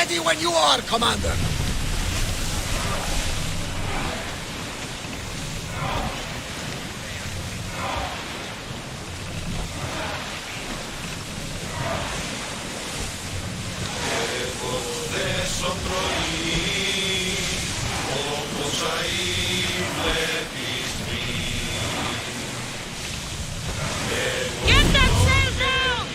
Ready when you are, Commander. Get that sail down!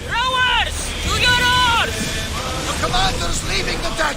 Rowers! To your oars! The commander's leaving the deck.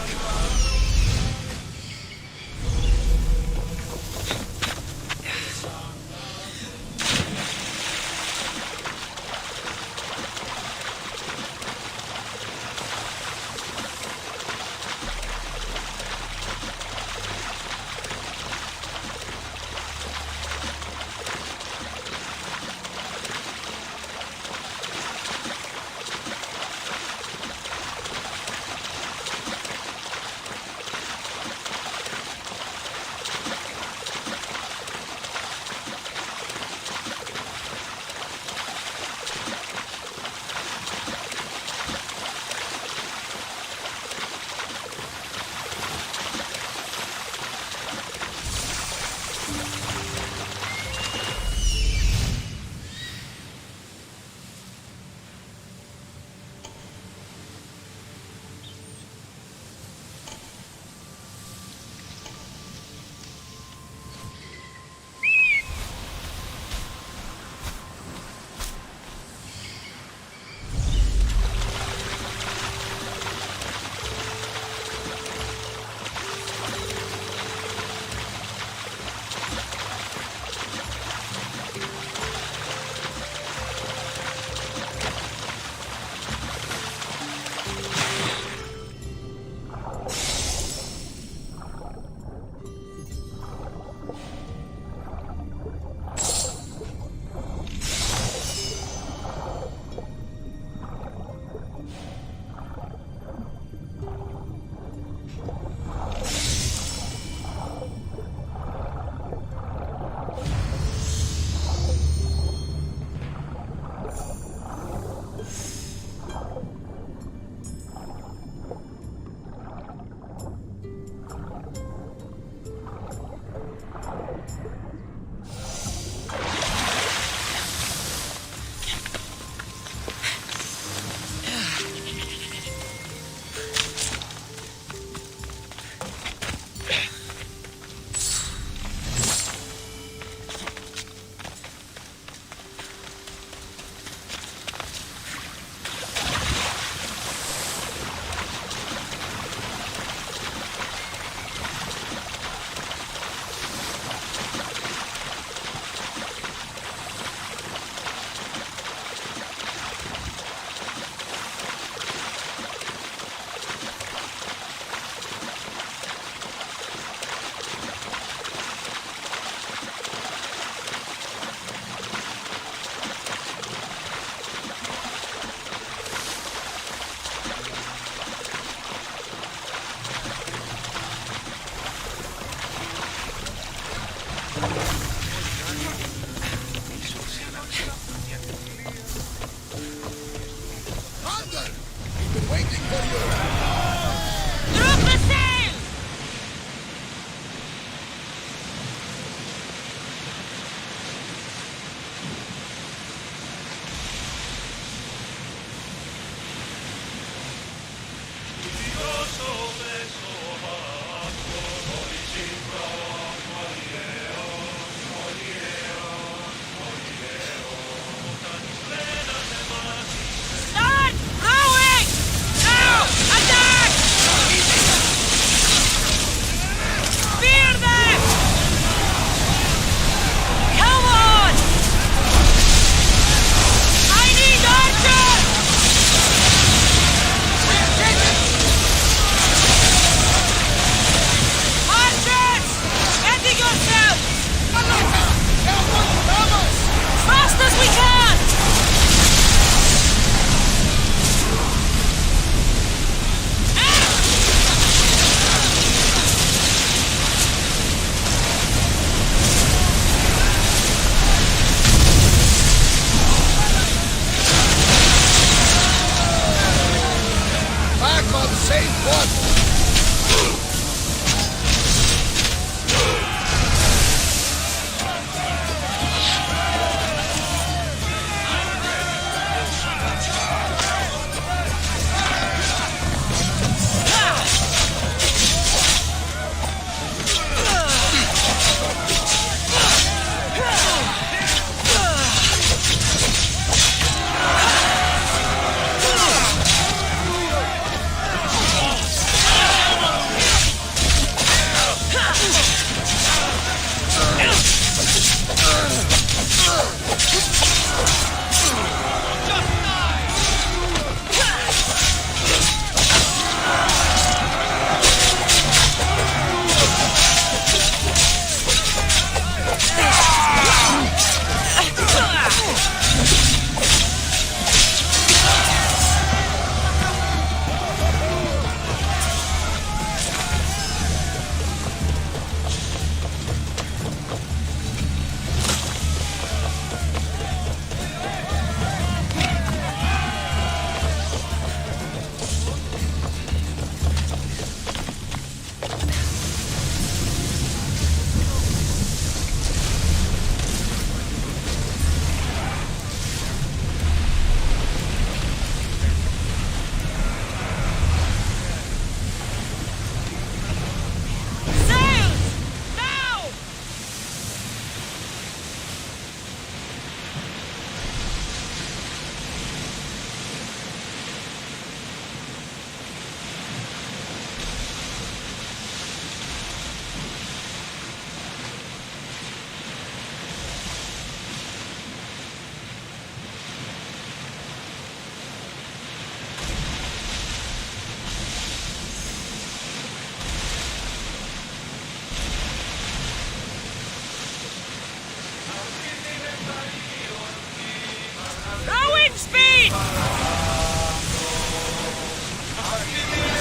Speed!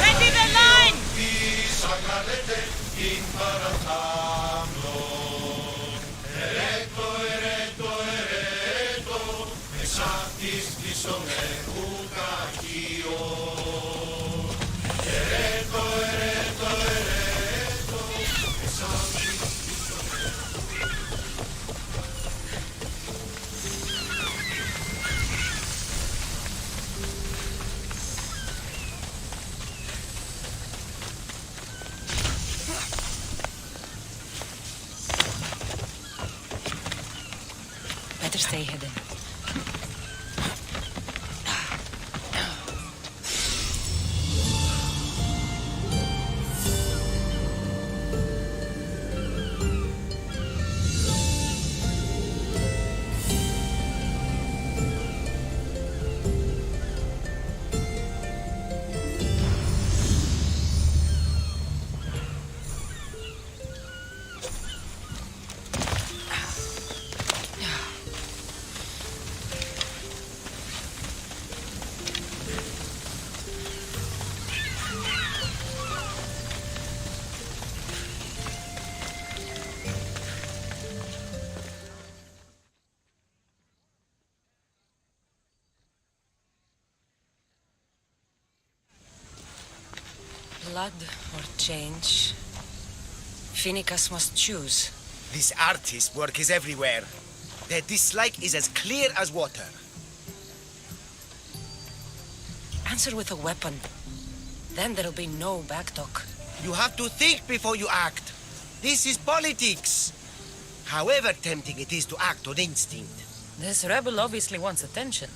Ready the line! Better stay hidden. Blood or change? Finicus must choose. This artist's work is everywhere. Their dislike is as clear as water. Answer with a weapon. Then there'll be no backtalk. You have to think before you act. This is politics. However tempting it is to act on instinct. This rebel obviously wants attention.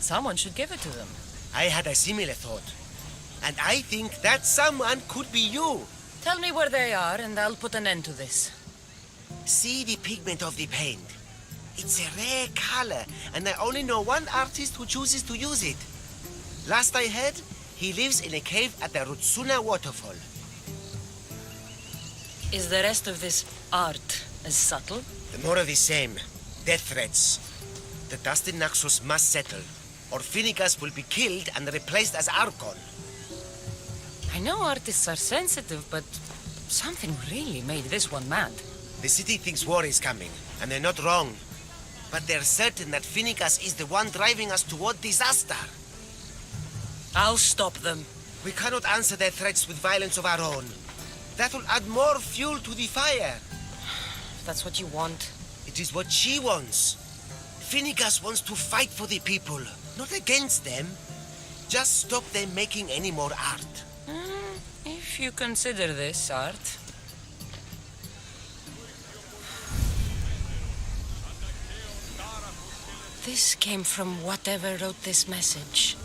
Someone should give it to them. I had a similar thought. And I think that someone could be you. Tell me where they are, and I'll put an end to this. See the pigment of the paint. It's a rare color, and I only know one artist who chooses to use it. Last I heard, he lives in a cave at the Rutsuna waterfall. Is the rest of this art as subtle? The more of the same. Death threats. The dust in Naxos must settle, or Finicus will be killed and replaced as Archon. I know artists are sensitive, but something really made this one mad. The city thinks war is coming, and they're not wrong. But they're certain that Finicus is the one driving us toward disaster. I'll stop them. We cannot answer their threats with violence of our own. That will add more fuel to the fire. If that's what you want. It is what she wants. Finicus wants to fight for the people, not against them. Just stop them making any more art. If you consider this art. This came from whatever wrote this message.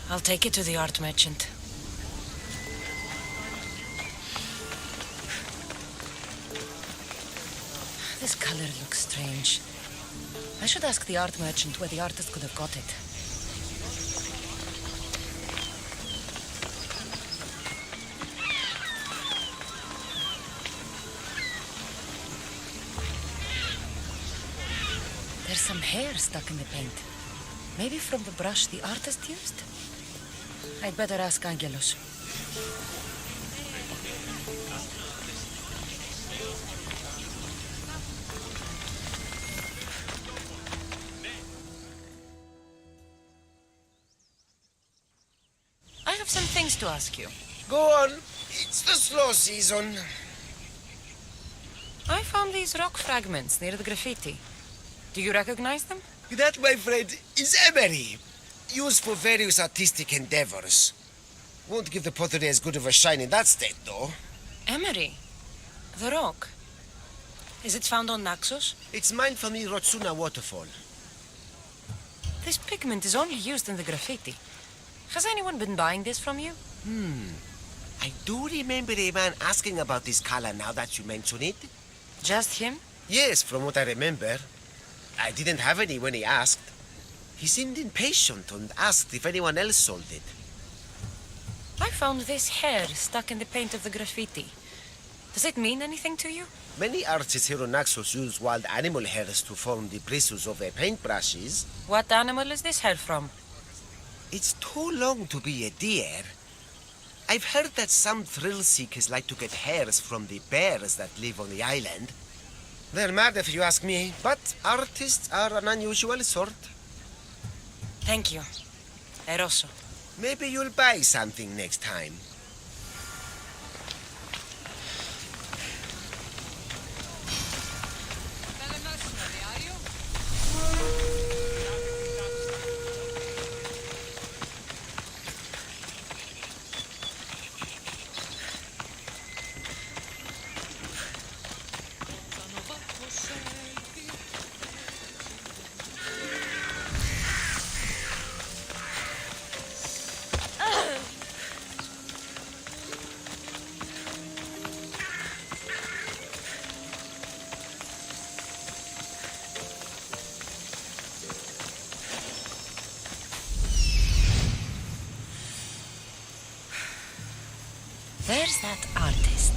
I'll take it to the art merchant. This color looks strange. I should ask the art merchant where the artist could have got it. There's some hair stuck in the paint. Maybe from the brush the artist used? I'd better ask Angelos. I have some things to ask you. Go on. It's the slow season. I found these rock fragments near the graffiti. Do you recognize them? That, my friend, is emery. Used for various artistic endeavors. Won't give the pottery as good of a shine in that state, though. Emery? The rock? Is it found on Naxos? It's mined from the Rotsuna waterfall. This pigment is only used in the graffiti. Has anyone been buying this from you? I do remember a man asking about this color now that you mention it. Just him? Yes, from what I remember. I didn't have any when he asked. He seemed impatient and asked if anyone else sold it. I found this hair stuck in the paint of the graffiti. Does it mean anything to you? Many artists here on Naxos use wild animal hairs to form the bristles of their paintbrushes. What animal is this hair from? It's too long to be a deer. I've heard that some thrill seekers like to get hairs from the bears that live on the island. They're mad if you ask me, but artists are an unusual sort. Thank you. Eroso. Maybe you'll buy something next time. There's that artist.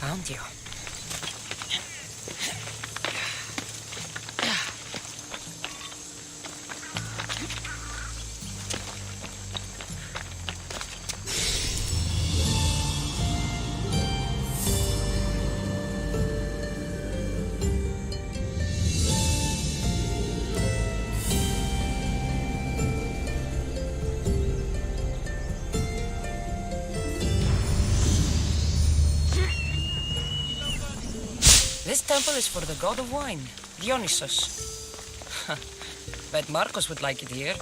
Found you. This temple is for the god of wine, Dionysos. Bet Marcos would like it here.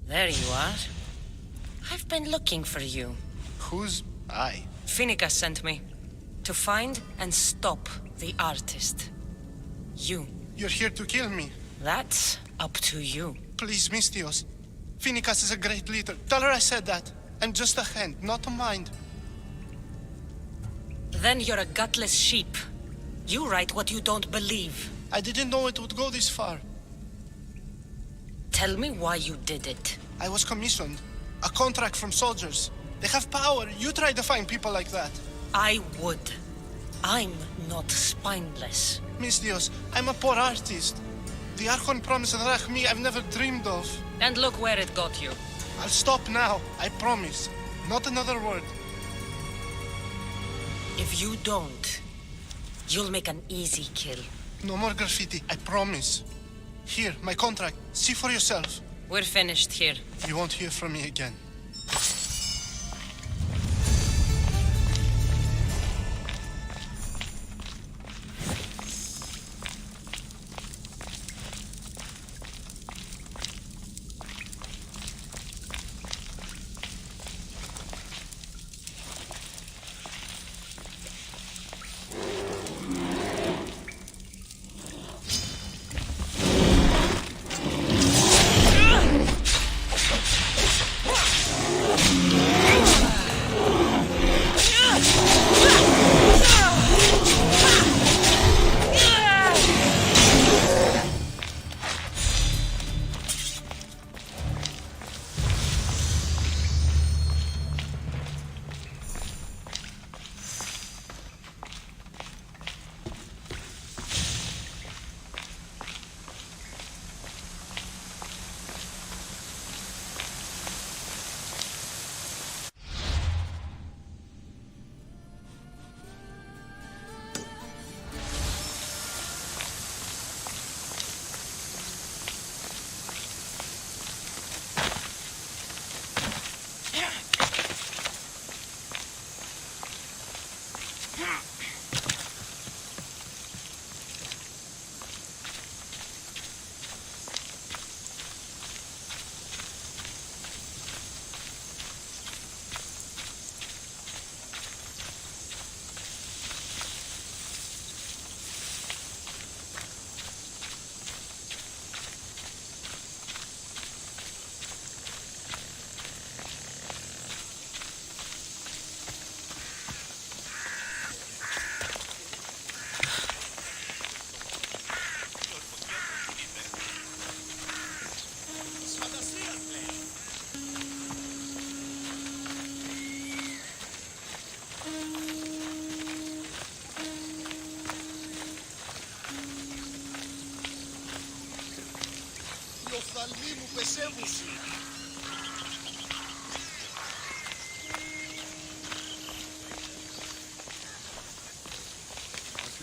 There you are. I've been looking for you. Who's I? Finicus sent me to find and stop the artist. You. You're here to kill me. That's up to you. Please, Mystios. Finicus is a great leader. Tell her I said that. I'm just a hand, not a mind. Then you're a gutless sheep. You write what you don't believe. I didn't know it would go this far. Tell me why you did it. I was commissioned. A contract from soldiers. They have power. You try to find people like that. I would. I'm not spineless. Mystios, I'm a poor artist. The Archon promised Rach me I've never dreamed of. And look where it got you. I'll stop now. I promise. Not another word. If you don't, you'll make an easy kill. No more graffiti. I promise. Here, my contract. See for yourself. We're finished here. You won't hear from me again.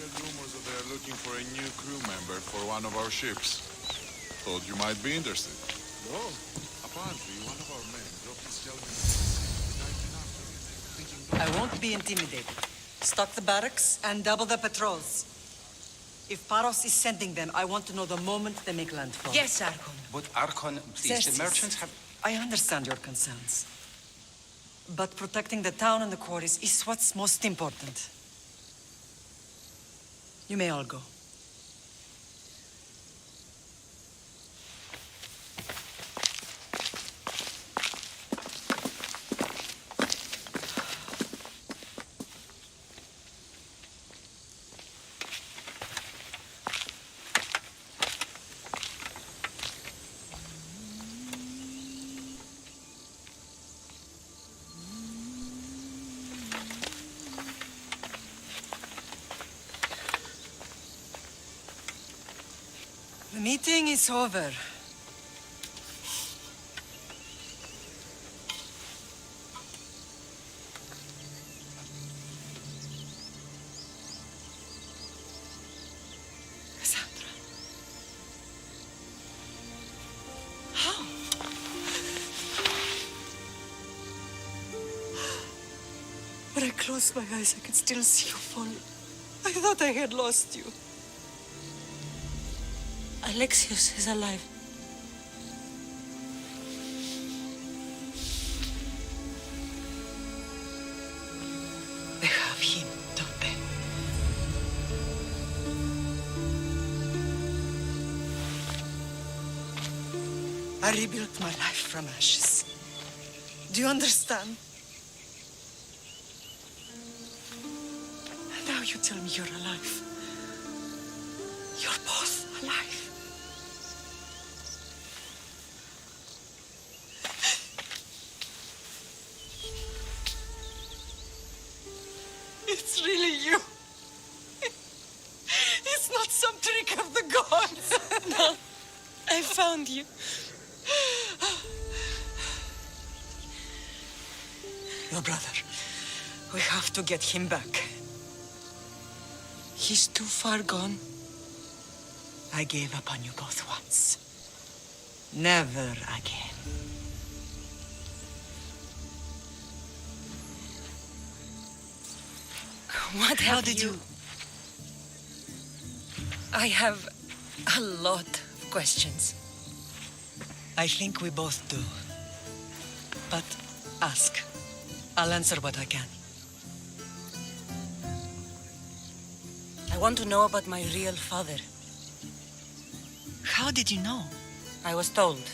heard rumors that they are looking for a new crew member for one of our ships. Thought you might be interested. No. Apparently, one of our men dropped his helmet. I won't be intimidated. Stock the barracks and double the patrols. If Paros is sending them, I want to know the moment they make landfall. Yes, Archon. But Archon, please, Xerxes, the merchants have... I understand your concerns. But protecting the town and the quarries is what's most important. You may all go. The meeting is over. Cassandra. How? When I closed my eyes, I could still see you fall. I thought I had lost you. Alexios is alive. They have him, don't they? I rebuilt my life from ashes. Do you understand? And now you tell me you're alive. You're both alive. It's really you. It's not some trick of the gods. No, I found you. Your brother. We have to get him back. He's too far gone. I gave up on you both once. Never again. What How have did you... I have a lot of questions. I think we both do. But ask. I'll answer what I can. I want to know about my real father. How did you know? I was told.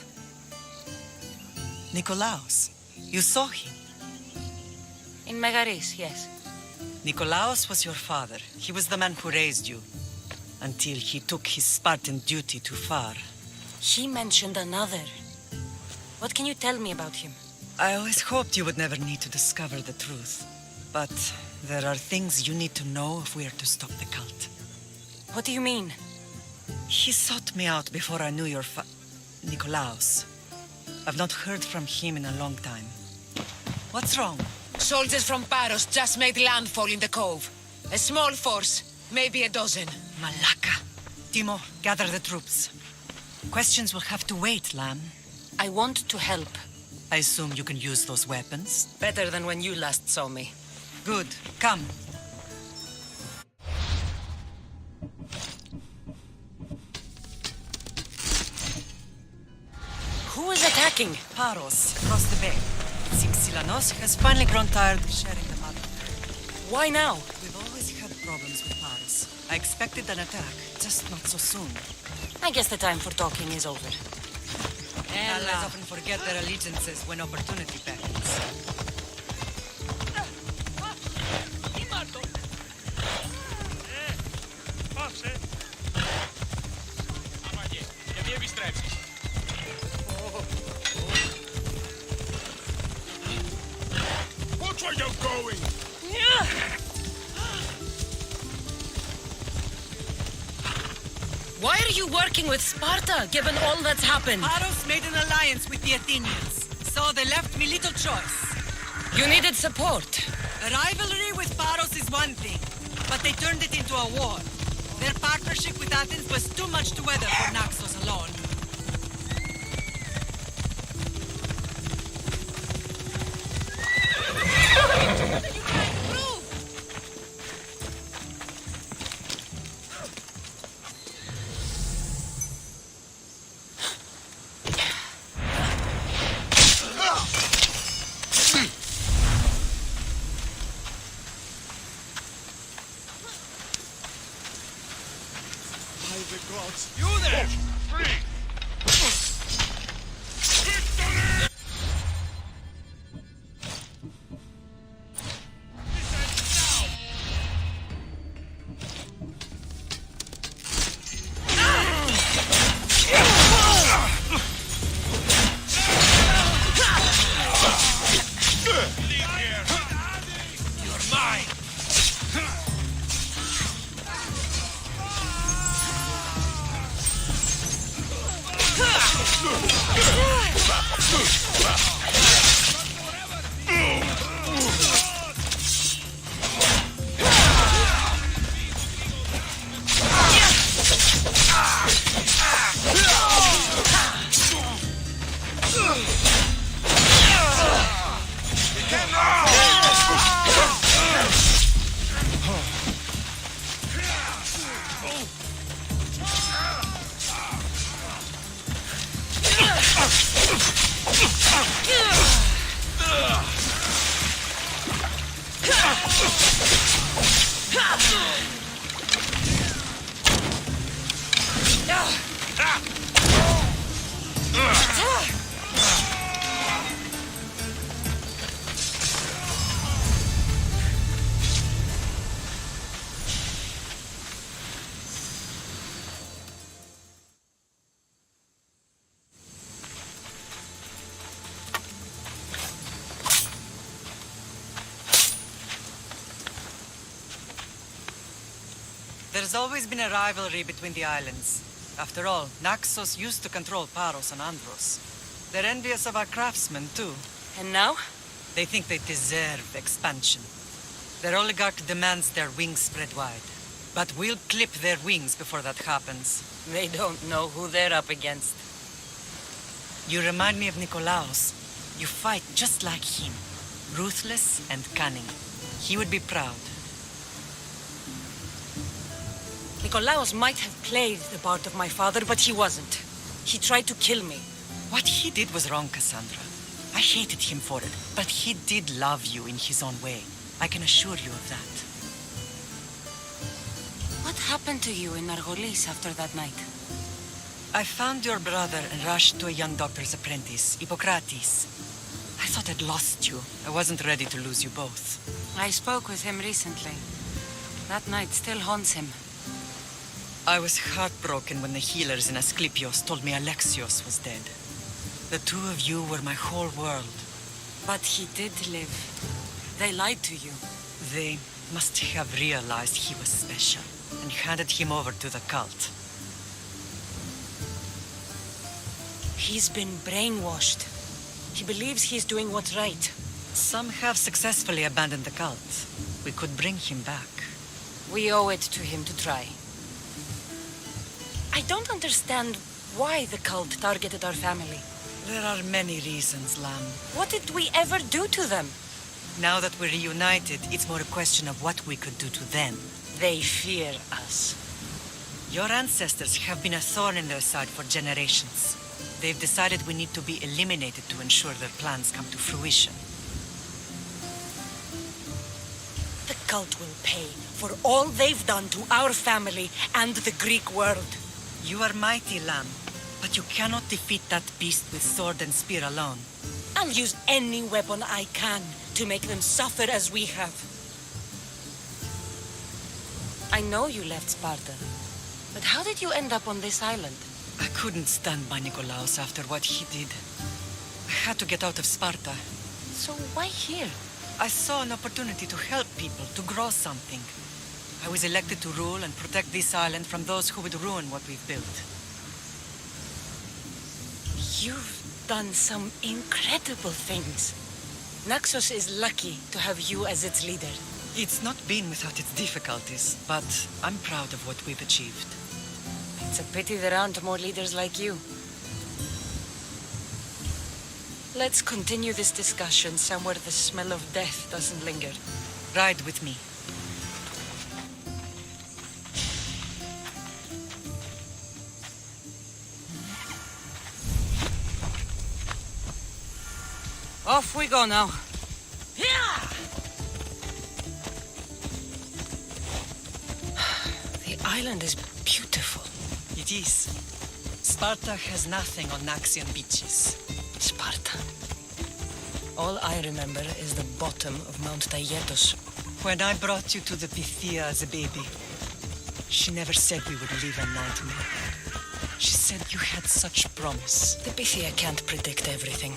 Nikolaos. You saw him. In Megaris, yes. Nikolaos was your father. He was the man who raised you. Until he took his Spartan duty too far. He mentioned another. What can you tell me about him? I always hoped you would never need to discover the truth. But there are things you need to know if we are to stop the cult. What do you mean? He sought me out before I knew your Nikolaos. I've not heard from him in a long time. What's wrong? Soldiers from Paros just made landfall in the cove. A small force, maybe a dozen. Malaka. Timo, gather the troops. Questions will have to wait, Lamb. I want to help. I assume you can use those weapons. Better than when you last saw me. Good. Come. Who is attacking? Paros, across the bay. It seems Silanos has finally grown tired of sharing the mother. Why now? We've always had problems with Paros. I expected an attack, just not so soon. I guess the time for talking is over. Allies often forget their allegiances when opportunity beckons. Watch where you're going! Why are you working with Sparta, given all that's happened? Paros made an alliance with the Athenians, so they left me little choice. You needed support. A rivalry with Paros is one thing. but they turned it into a war. Their partnership with Athens was too much to weather for Naxos alone. You there! There's always been a rivalry between the islands. After all, Naxos used to control Paros and Andros. They're envious of our craftsmen, too. And now? They think they deserve expansion. Their oligarch demands their wings spread wide. But we'll clip their wings before that happens. They don't know who they're up against. You remind me of Nikolaos. You fight just like him. Ruthless and cunning. He would be proud. Nikolaos might have played the part of my father, but he wasn't. He tried to kill me. What he did was wrong, Cassandra. I hated him for it, but he did love you in his own way. I can assure you of that. What happened to you in Argolis after that night? I found your brother and rushed to a young doctor's apprentice, Hippocrates. I thought I'd lost you. I wasn't ready to lose you both. I spoke with him recently. That night still haunts him. I was heartbroken when the healers in Asclepios told me Alexios was dead. The two of you were my whole world. But he did live. They lied to you. They must have realized he was special and handed him over to the cult. He's been brainwashed. He believes he's doing what's right. Some have successfully abandoned the cult. We could bring him back. We owe it to him to try. I don't understand why the cult targeted our family. There are many reasons, Lamb. What did we ever do to them? Now that we're reunited, it's more a question of what we could do to them. They fear us. Your ancestors have been a thorn in their side for generations. They've decided we need to be eliminated to ensure their plans come to fruition. The cult will pay for all they've done to our family and the Greek world. You are mighty, Lamb, but you cannot defeat that beast with sword and spear alone. I'll use any weapon I can to make them suffer as we have. I know you left Sparta, but how did you end up on this island? I couldn't stand by Nikolaos after what he did. I had to get out of Sparta. So why here? I saw an opportunity to help people, to grow something. I was elected to rule and protect this island from those who would ruin what we've built. You've done some incredible things. Naxos is lucky to have you as its leader. It's not been without its difficulties, but I'm proud of what we've achieved. It's a pity there aren't more leaders like you. Let's continue this discussion somewhere the smell of death doesn't linger. Ride with me. Off we go now. The island is beautiful. It is. Sparta has nothing on Naxian beaches. Sparta. All I remember is the bottom of Mount Taygetos. When I brought you to the Pythia as a baby, she never said we would live a nightmare. She said you had such promise. The Pythia can't predict everything.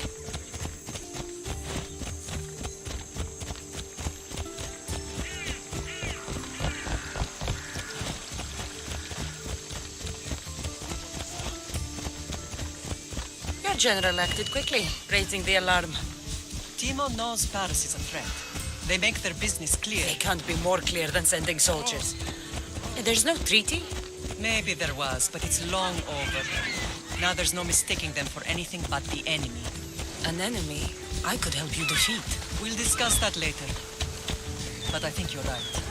Your general acted quickly, raising the alarm. Timo knows Paris is a threat. They make their business clear. They can't be more clear than sending soldiers. There's no treaty? Maybe there was, but it's long over. Now there's no mistaking them for anything but the enemy. An enemy I could help you defeat. We'll discuss that later. But I think you're right.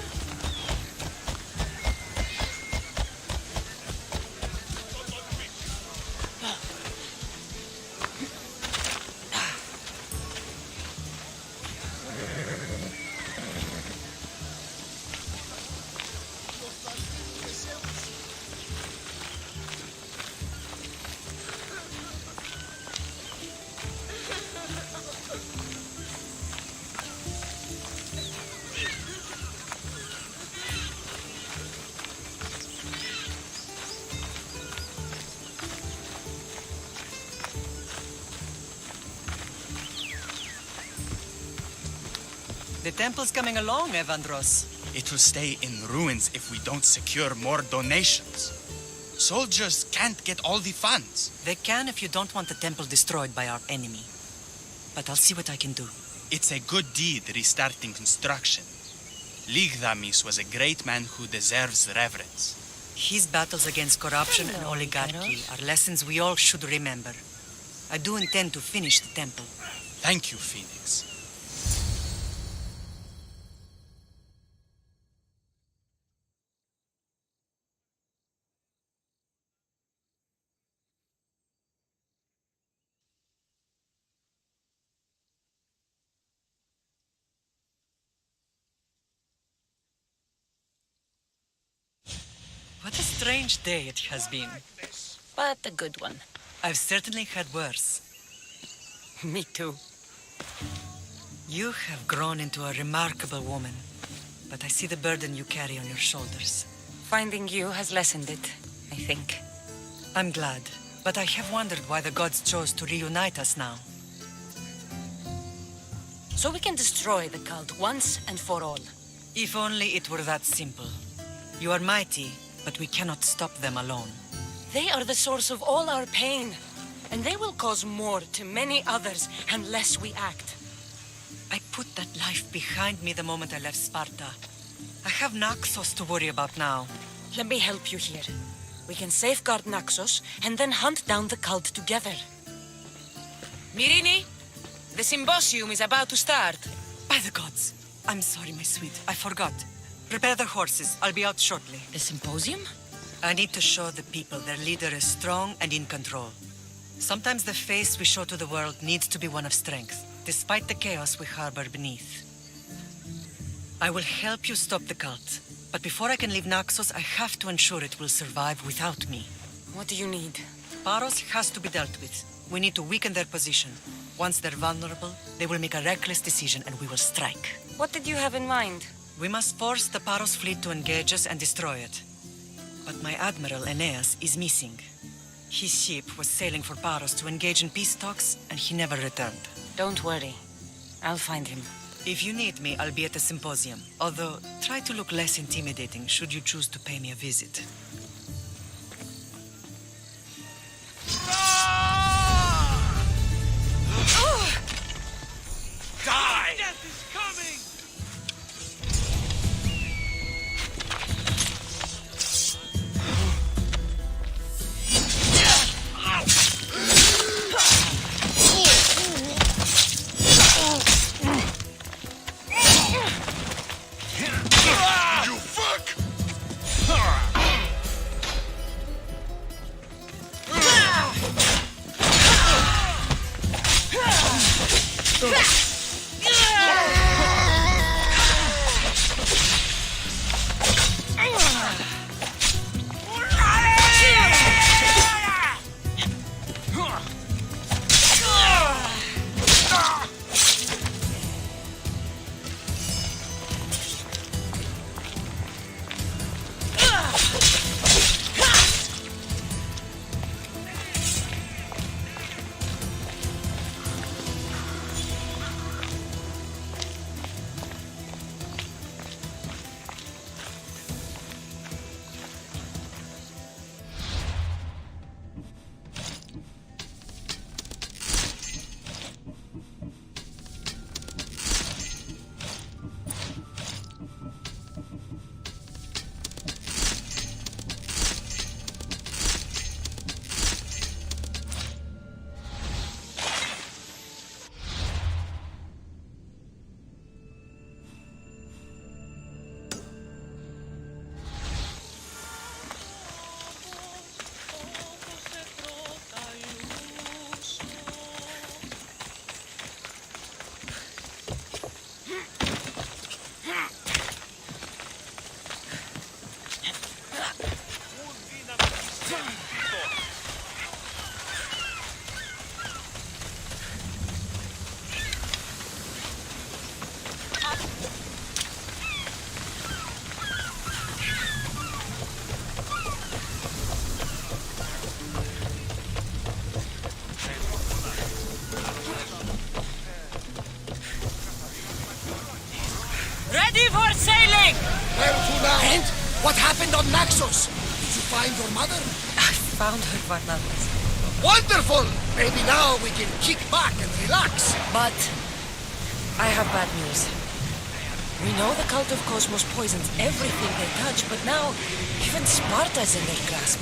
The temple's coming along, Evandros. It will stay in ruins if we don't secure more donations. Soldiers can't get all the funds. They can if you don't want the temple destroyed by our enemy. But I'll see what I can do. It's a good deed restarting construction. Ligdamis was a great man who deserves reverence. His battles against corruption and Hello, oligarchy Ikaros. are lessons we all should remember. I do intend to finish the temple. Thank you, Phoenix. What a strange day it has been. But a good one. I've certainly had worse. Me too. You have grown into a remarkable woman, but I see the burden you carry on your shoulders. Finding you has lessened it, I think. I'm glad, but I have wondered why the gods chose to reunite us now. So we can destroy the cult once and for all. If only it were that simple. You are mighty, but we cannot stop them alone. They are the source of all our pain, and they will cause more to many others unless we act. I put that life behind me the moment I left Sparta. I have Naxos to worry about now. Let me help you here. We can safeguard Naxos and then hunt down the cult together. Mirini, the symposium is about to start. By the gods! I'm sorry, my sweet. I forgot. Prepare the horses. I'll be out shortly. The symposium? I need to show the people their leader is strong and in control. Sometimes the face we show to the world needs to be one of strength, despite the chaos we harbor beneath. I will help you stop the cult, but before I can leave Naxos, I have to ensure it will survive without me. What do you need? Paros has to be dealt with. We need to weaken their position. Once they're vulnerable, they will make a reckless decision and we will strike. What did you have in mind? We must force the Paros fleet to engage us and destroy it. But my admiral, Aeneas, is missing. His ship was sailing for Paros to engage in peace talks, and he never returned. Don't worry. I'll find him. If you need me, I'll be at the symposium. Although, try to look less intimidating should you choose to pay me a visit. Die! Death is coming! Where to now? And? What happened on Naxos? Did you find your mother? I found her, Barnabas. Wonderful! Maybe now we can kick back and relax. But I have bad news. We know the cult of Cosmos poisons everything they touch, but now even Sparta's in their grasp.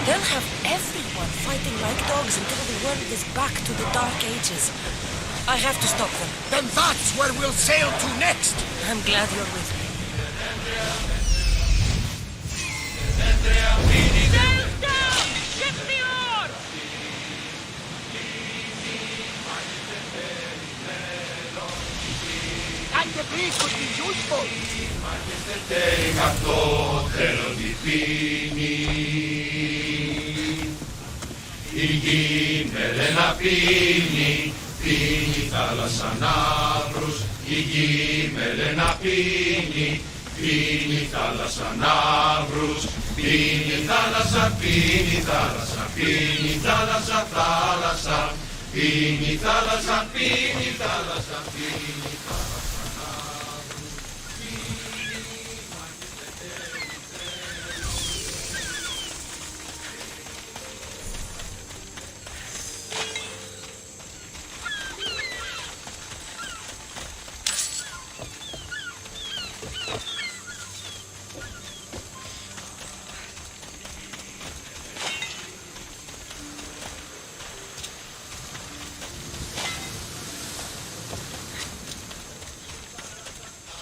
They'll have everyone fighting like dogs until the world is back to the Dark Ages. I have to stop them. Then that's where we'll sail to next. I'm glad you're with me. And the breeze could be useful. Η γη μελένα πίνει, πίνει θάλασσα ναύρους. Η γη μελένα πίνει, πίνει θάλασσα ναύρους. Πίνει θάλασσα, πίνει θάλασσα, πίνει θάλασσα, θάλασσα. Πίνει θάλασσα, πίνει θάλασσα, πίνει θάλασσα ναύρους.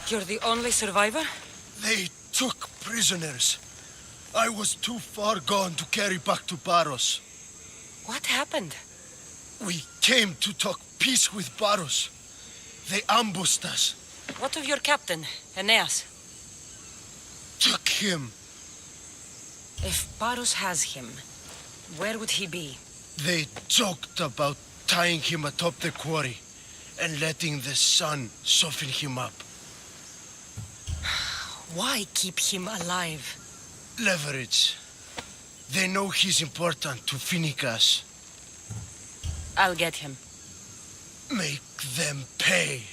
You're the only survivor? They took prisoners. I was too far gone to carry back to Paros. What happened? We came to talk peace with Paros. They ambushed us. What of your captain, Aeneas? Took him. If Paros has him, where would he be? They joked about tying him atop the quarry and letting the sun soften him up. Why keep him alive? Leverage. They know he's important to Phoenicus. I'll get him. Make them pay.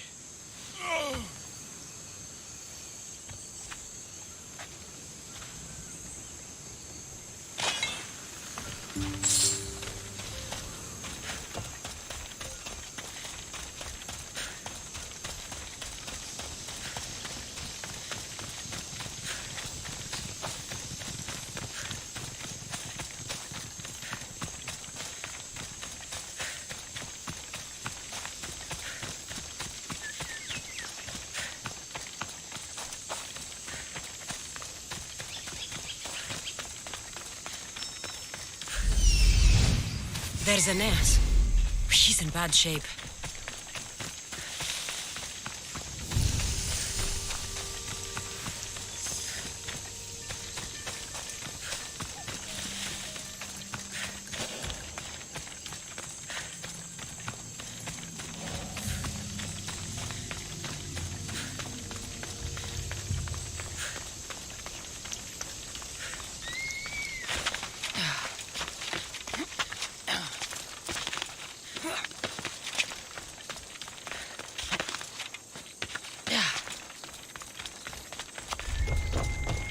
There's Aeneas. He's in bad shape.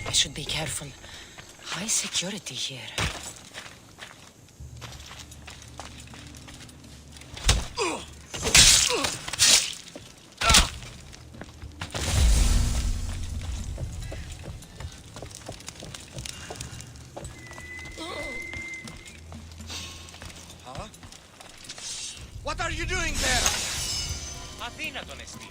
I should be careful. High security here. Huh? What are you doing there? Αδύνατον εστί.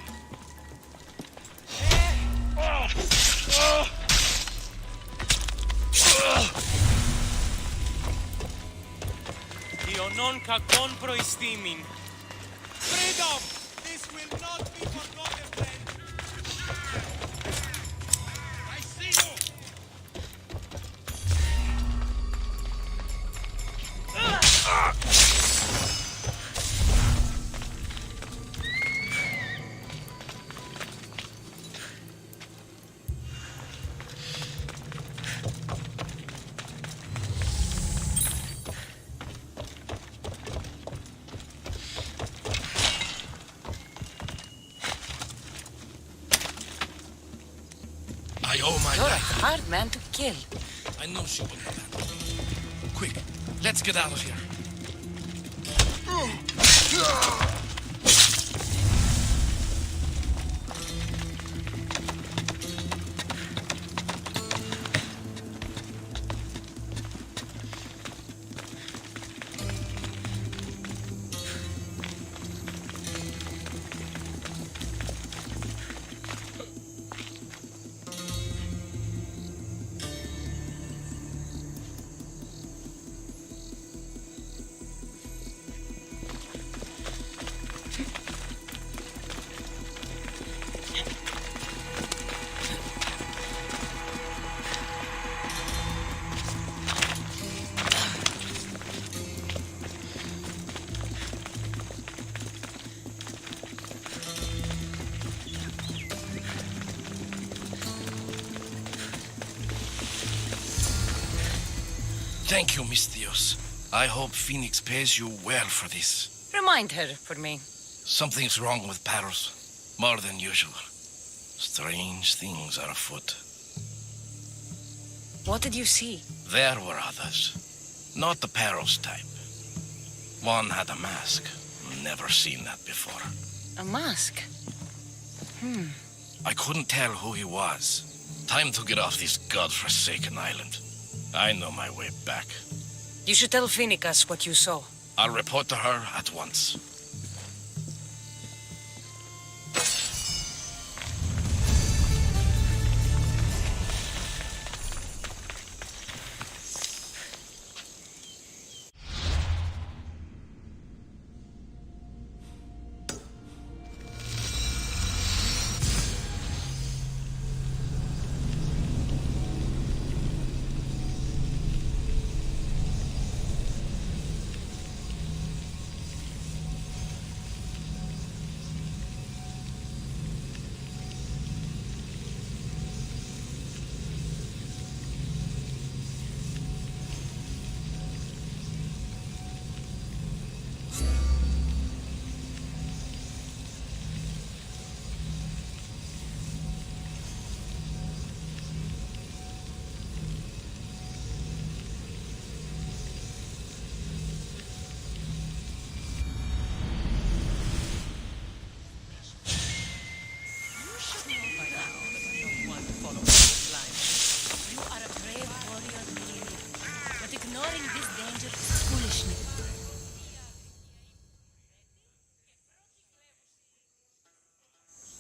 Ιωνών κακών προϊστήμην. Freedom! This will not be forgotten, friend. I see you! I owe my You're a life. hard man to kill. I know she wouldn't abandon me. Quick, let's get out of here. Thank you, Miss Dios. I hope Phoenix pays you well for this. Remind her for me. Something's wrong with Paros. More than usual. Strange things are afoot. What did you see? There were others. Not the Paros type. One had a mask. Never seen that before. A mask? I couldn't tell who he was. Time to get off this godforsaken island. I know my way back. You should tell Phoenix what you saw. I'll report to her at once. You are a brave warrior, Mary. But ignoring this danger is foolishness.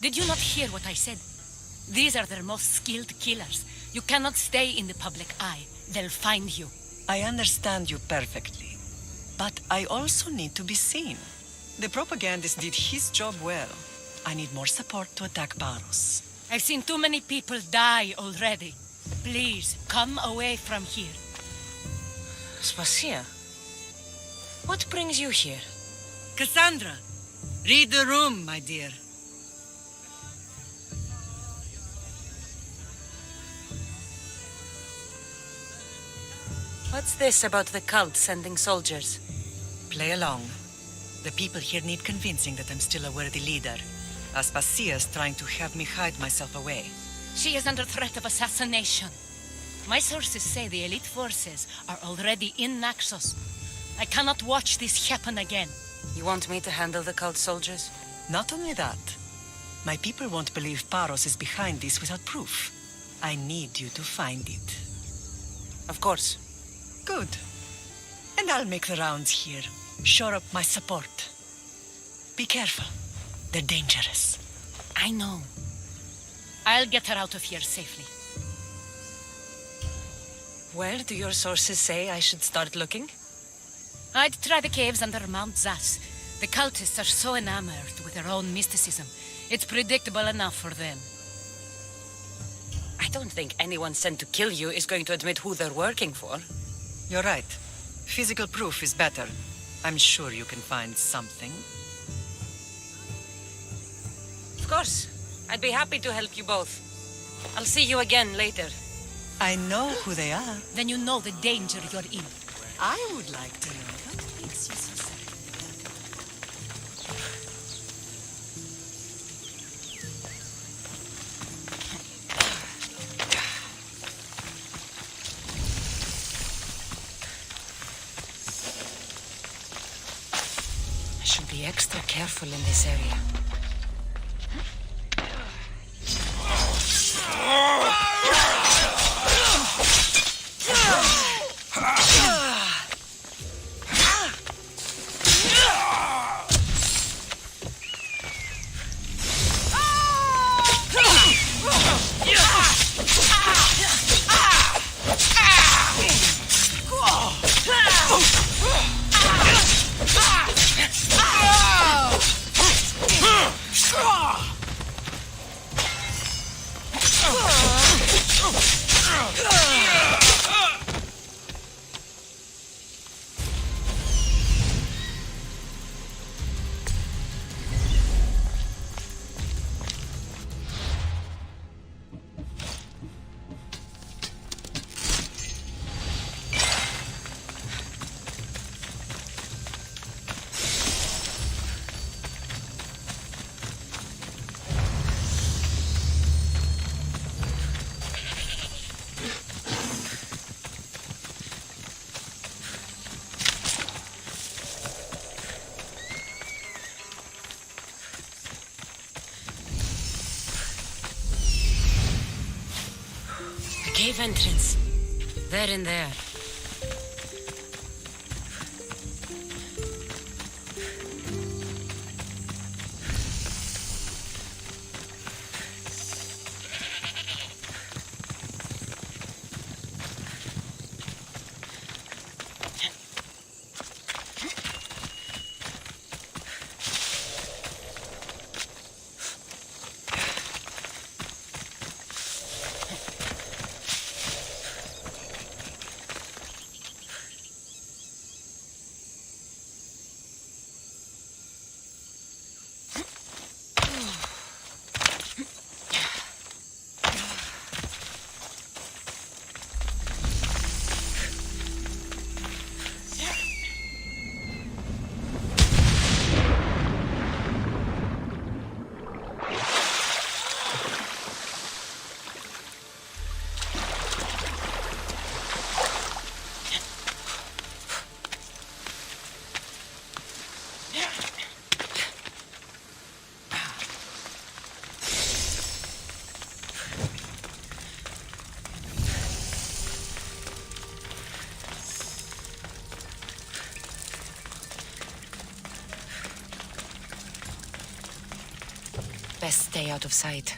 Did you not hear what I said? These are their most skilled killers. You cannot stay in the public eye. They'll find you. I understand you perfectly. But I also need to be seen. The propagandist did his job well. I need more support to attack Paros. I've seen too many people die already. Please, come away from here. Spasia, what brings you here? Cassandra, read the room, my dear. What's this about the cult sending soldiers? Play along. The people here need convincing that I'm still a worthy leader. Aspasia's trying to have me hide myself away. She is under threat of assassination. My sources say the elite forces are already in Naxos. I cannot watch this happen again. You want me to handle the cult soldiers? Not only that, my people won't believe Paros is behind this without proof. I need you to find it. Of course. Good. And I'll make the rounds here. Shore up my support. Be careful. They're dangerous. I know. I'll get her out of here safely. Where do your sources say I should start looking? I'd try the caves under Mount Zas. The cultists are so enamored with their own mysticism. It's predictable enough for them. I don't think anyone sent to kill you is going to admit who they're working for. You're right. Physical proof is better. I'm sure you can find something. Of course. I'd be happy to help you both. I'll see you again later. I know who they are. Then you know the danger you're in. I would like to know. What makes you so sad? be extra careful in this area. Cave entrance. They're in there. Best stay out of sight.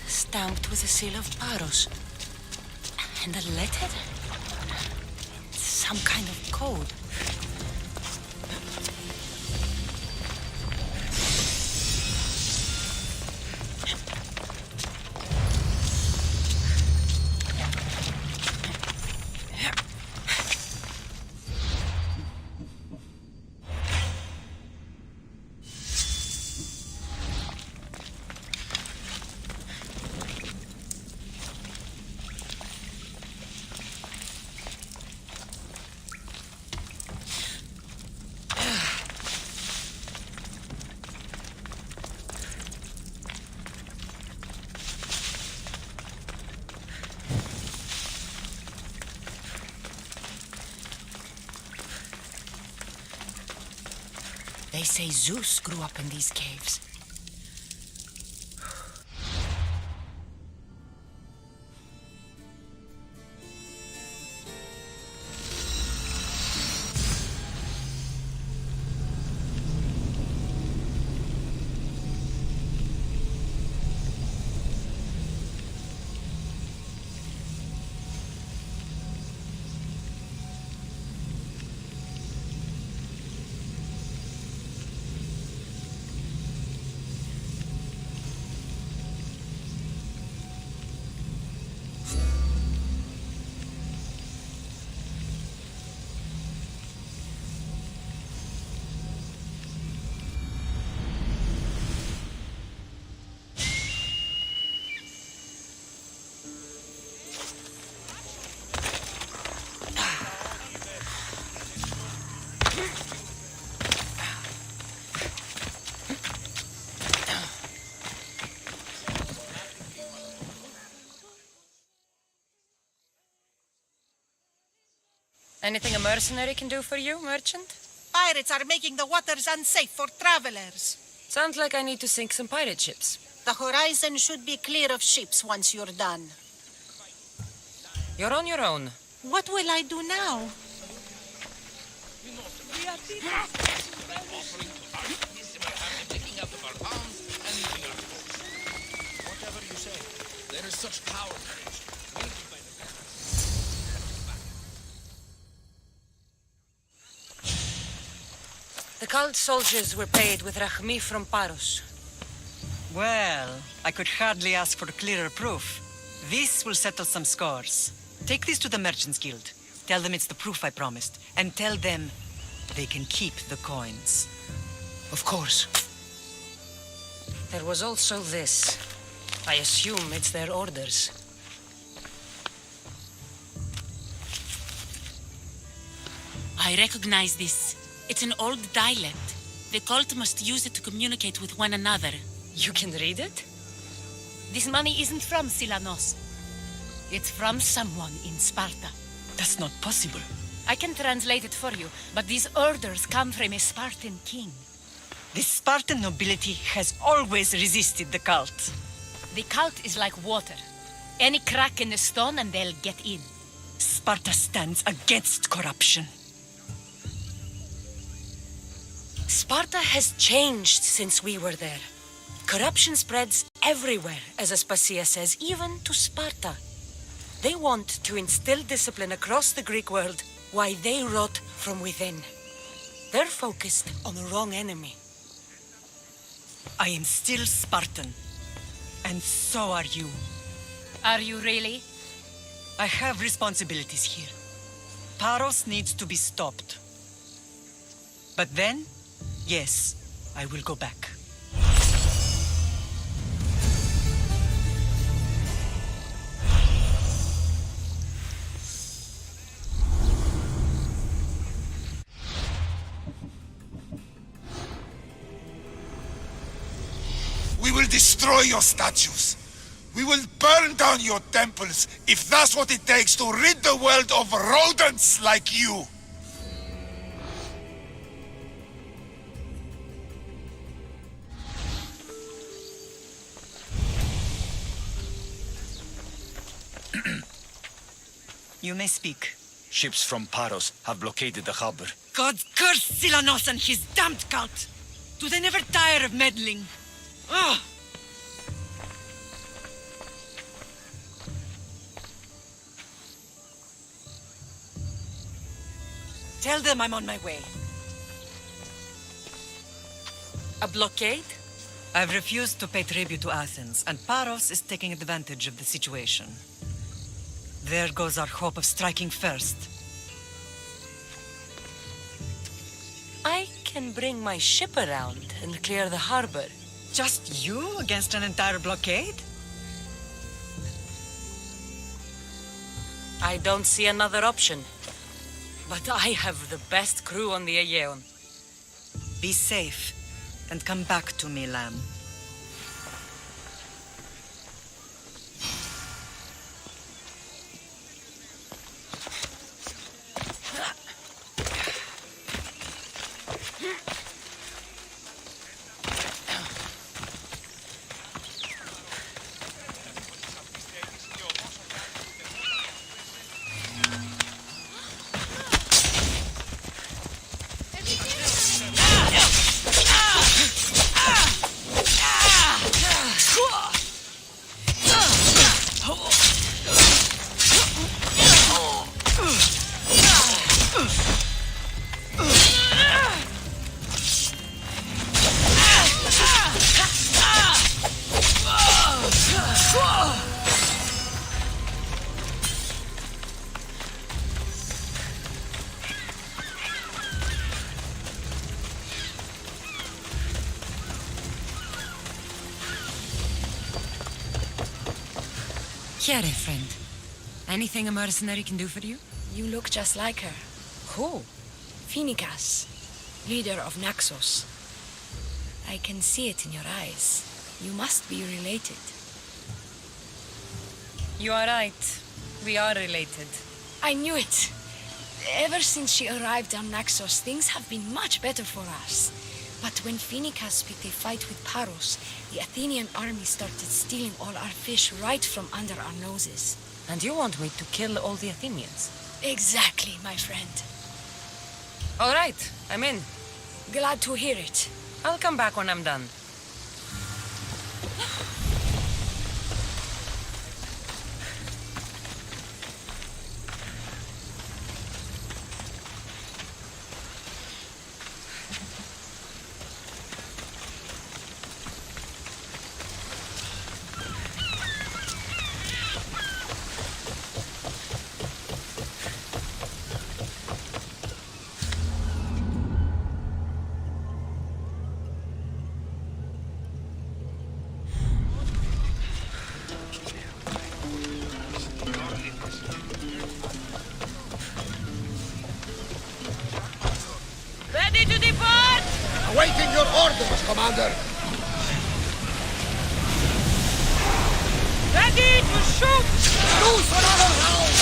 Stamped with the seal of Paros. And a letter? Some kind of code. They say Zeus grew up in these caves. Anything a mercenary can do for you, merchant? Pirates are making the waters unsafe for travelers. Sounds like I need to sink some pirate ships. The horizon should be clear of ships once you're done. You're on your own. What will I do now? There is such power. The cult soldiers were paid with Rachmi from Paros. Well, I could hardly ask for clearer proof. This will settle some scores. Take this to the Merchants Guild. Tell them it's the proof I promised. And tell them they can keep the coins. Of course. There was also this. I assume it's their orders. I recognize this. It's an old dialect. The cult must use it to communicate with one another. You can read it? This money isn't from Silanos. It's from someone in Sparta. That's not possible. I can translate it for you, but these orders come from a Spartan king. The Spartan nobility has always resisted the cult. The cult is like water. Any crack in the stone and they'll get in. Sparta stands against corruption. Sparta has changed since we were there. Corruption spreads everywhere, as Aspasia says, even to Sparta. They want to instill discipline across the Greek world while they rot from within. They're focused on the wrong enemy. I am still Spartan. And so are you. Are you really? I have responsibilities here. Paros needs to be stopped. But then, yes, I will go back. We will destroy your statues. We will burn down your temples if that's what it takes to rid the world of rodents like you. You may speak. Ships from Paros have blockaded the harbor. God curse Silanos and his damned cult! Do they never tire of meddling? Ugh! Tell them I'm on my way. A blockade? I've refused to pay tribute to Athens, and Paros is taking advantage of the situation. There goes our hope of striking first. I can bring my ship around and clear the harbor. Just you against an entire blockade? I don't see another option. But I have the best crew on the Aegean. Be safe, and come back to me, lamb. Chiare, friend. Anything a mercenary can do for you? You look just like her. Who? Phoenicas, leader of Naxos. I can see it in your eyes. You must be related. You are right. We are related. I knew it. Ever since she arrived on Naxos, things have been much better for us. But when Phoenicas picked a fight with Paros, the Athenian army started stealing all our fish right from under our noses. And you want me to kill all the Athenians? Exactly, my friend. All right, I'm in. Glad to hear it. I'll come back when I'm done. Ready to depart! Awaiting your orders, Commander! Ready to shoot! Loose another round!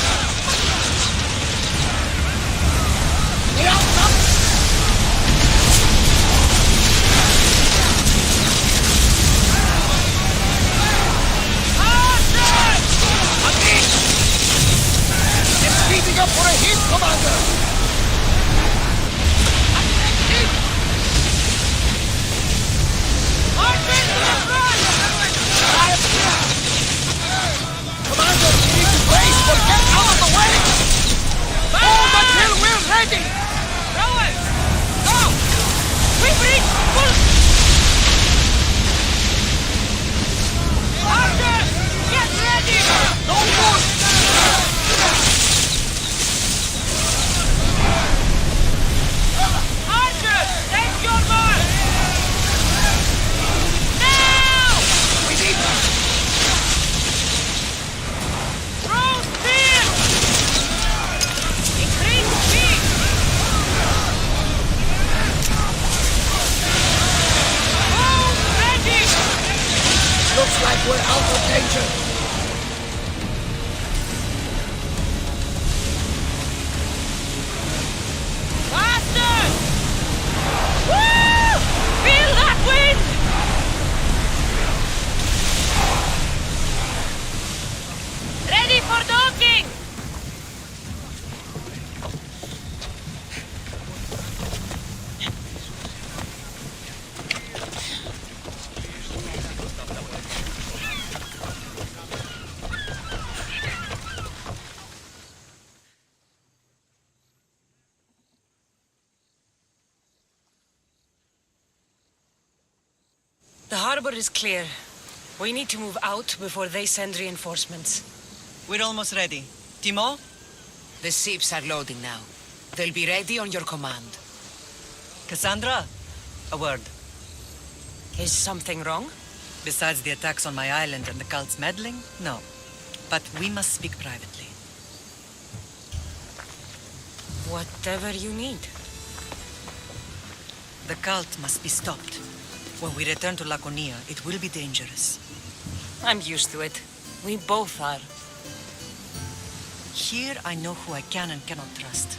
Lay out some! It's speeding up for a hit, Commander! Commander, we need to brace, but get out of the way! Hold until we're ready! Rowers! Go! We reach full... Archers! Get ready! No more! Archers! Take your mark! Now! We need... Throw spear! Increase speed! Move ready! Looks like we're out of danger. Faster! Woo! Feel that wind! Ready for docking! The harbor is clear. We need to move out before they send reinforcements. We're almost ready. Timo? The ships are loading now. They'll be ready on your command. Cassandra? A word. Is something wrong? Besides the attacks on my island and the cult's meddling? No. But we must speak privately. Whatever you need. The cult must be stopped. When we return to Laconia, it will be dangerous. I'm used to it. We both are. Here I know who I can and cannot trust.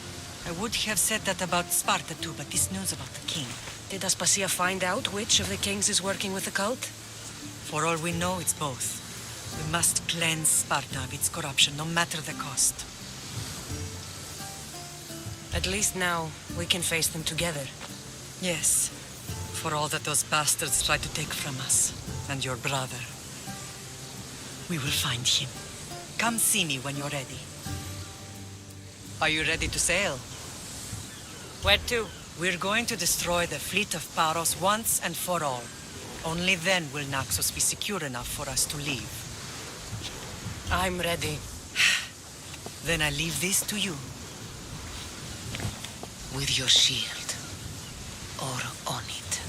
I would have said that about Sparta too, but this news about the king. Did Aspasia find out which of the kings is working with the cult? For all we know, it's both. We must cleanse Sparta of its corruption, no matter the cost. At least now, we can face them together. Yes. For all that those bastards tried to take from us, and your brother. We will find him. Come see me when you're ready. Are you ready to sail? Where to? We're going to destroy the fleet of Paros once and for all. Only then will Naxos be secure enough for us to leave. I'm ready. Then I leave this to you. With your shield. Or on it.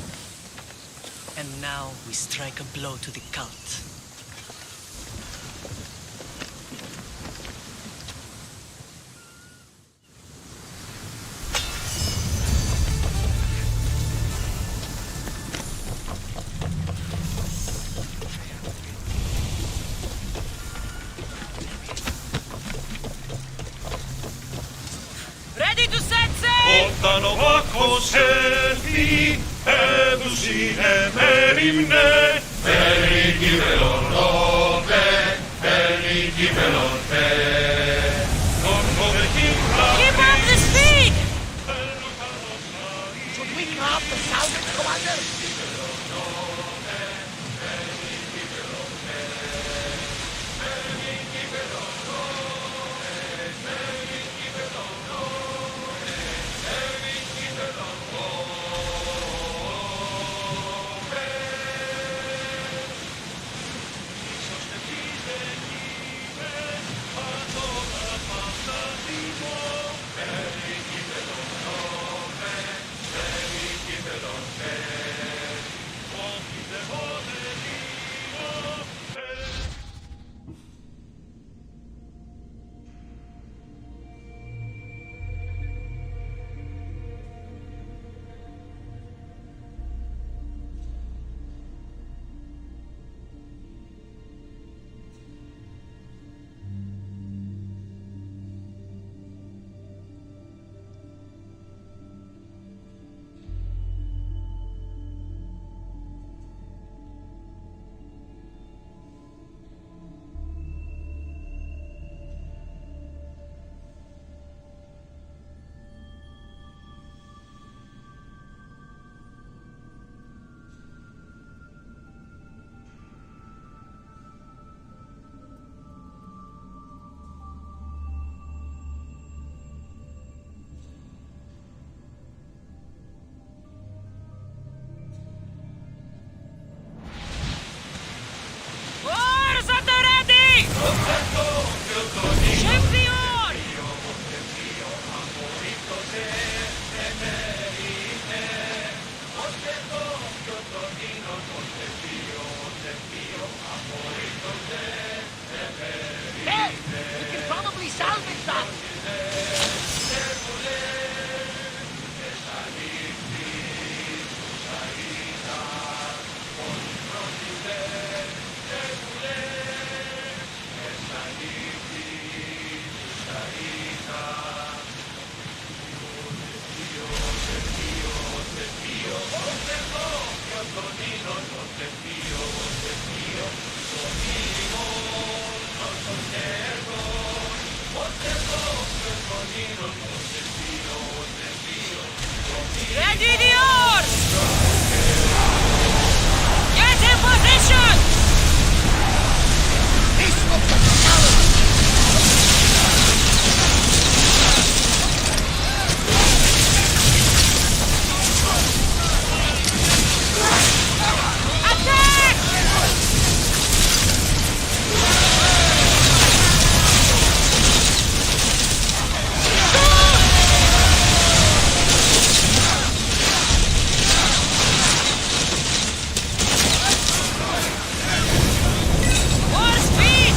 And now we strike a blow to the cult. όταν ο βάκος έλθει, έδουσινε μέριμνε, παίρνει κύπελον ρόπε, παίρνει κύπελον πέ. Keep up the speed! Should we grab the salvage, Commander? Oars at the ready! Ship the oars! Hey, we can probably salvage that. Ready the oars! Get in position! This looks like a challenge. Attack! More speed!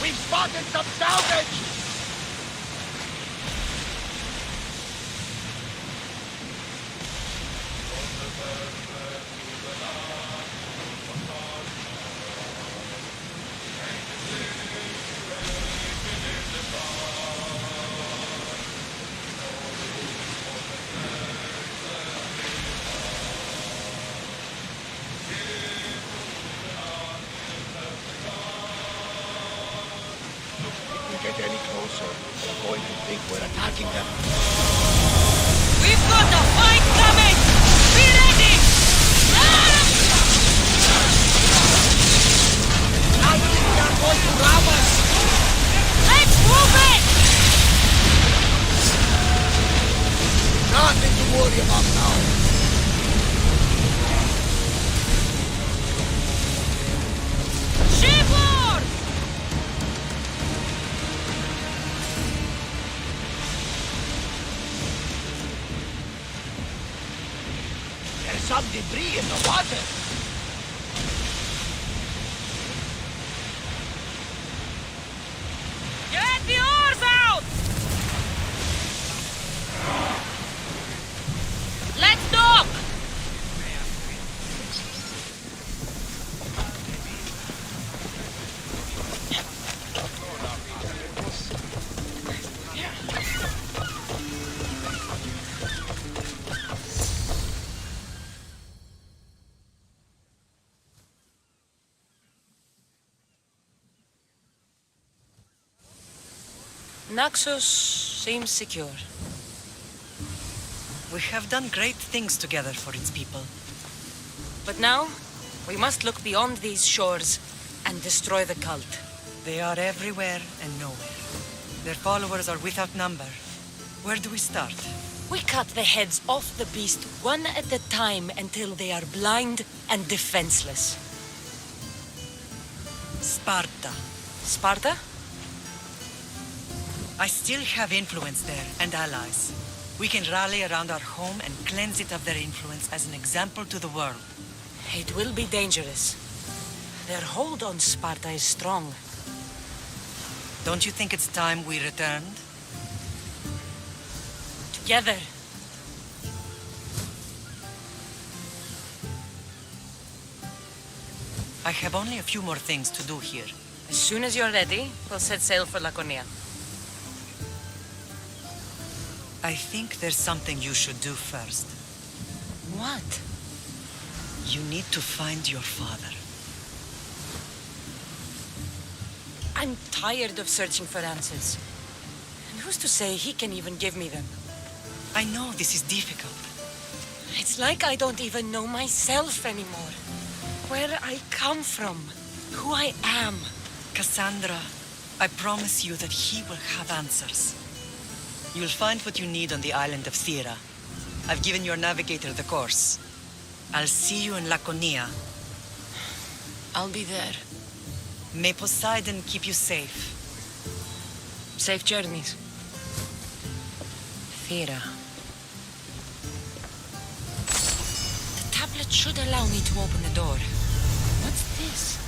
We've spotted some salvage! Get any closer, they're going to think we're attacking them. We've got a fight coming! Be ready! I think they're going to rob us! Let's move it! Nothing to worry about now. Shipboard! There's some debris in the water. Get the oars out! Let's dock! Naxos seems secure. We have done great things together for its people. But now, we must look beyond these shores and destroy the cult. They are everywhere and nowhere. Their followers are without number. Where do we start? We cut the heads off the beast one at a time until they are blind and defenseless. Sparta. Sparta? I still have influence there, and allies. We can rally around our home and cleanse it of their influence as an example to the world. It will be dangerous. Their hold on Sparta is strong. Don't you think it's time we returned? Together. I have only a few more things to do here. As soon as you're ready, we'll set sail for Laconia. I think there's something you should do first. What? You need to find your father. I'm tired of searching for answers. And who's to say he can even give me them? I know this is difficult. It's like I don't even know myself anymore. Where I come from. Who I am. Cassandra, I promise you that he will have answers. You'll find what you need on the island of Thera. I've given your navigator the course. I'll see you in Laconia. I'll be there. May Poseidon keep you safe. Safe journeys. Thera. The tablet should allow me to open the door. What's this?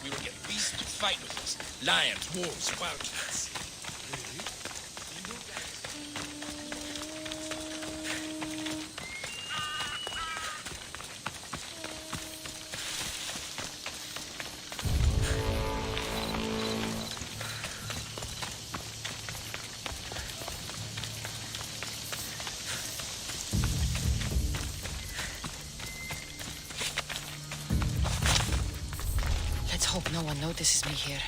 We will get beasts to fight with us. Lions, wolves, wildcats. Let's hope no one notices me here.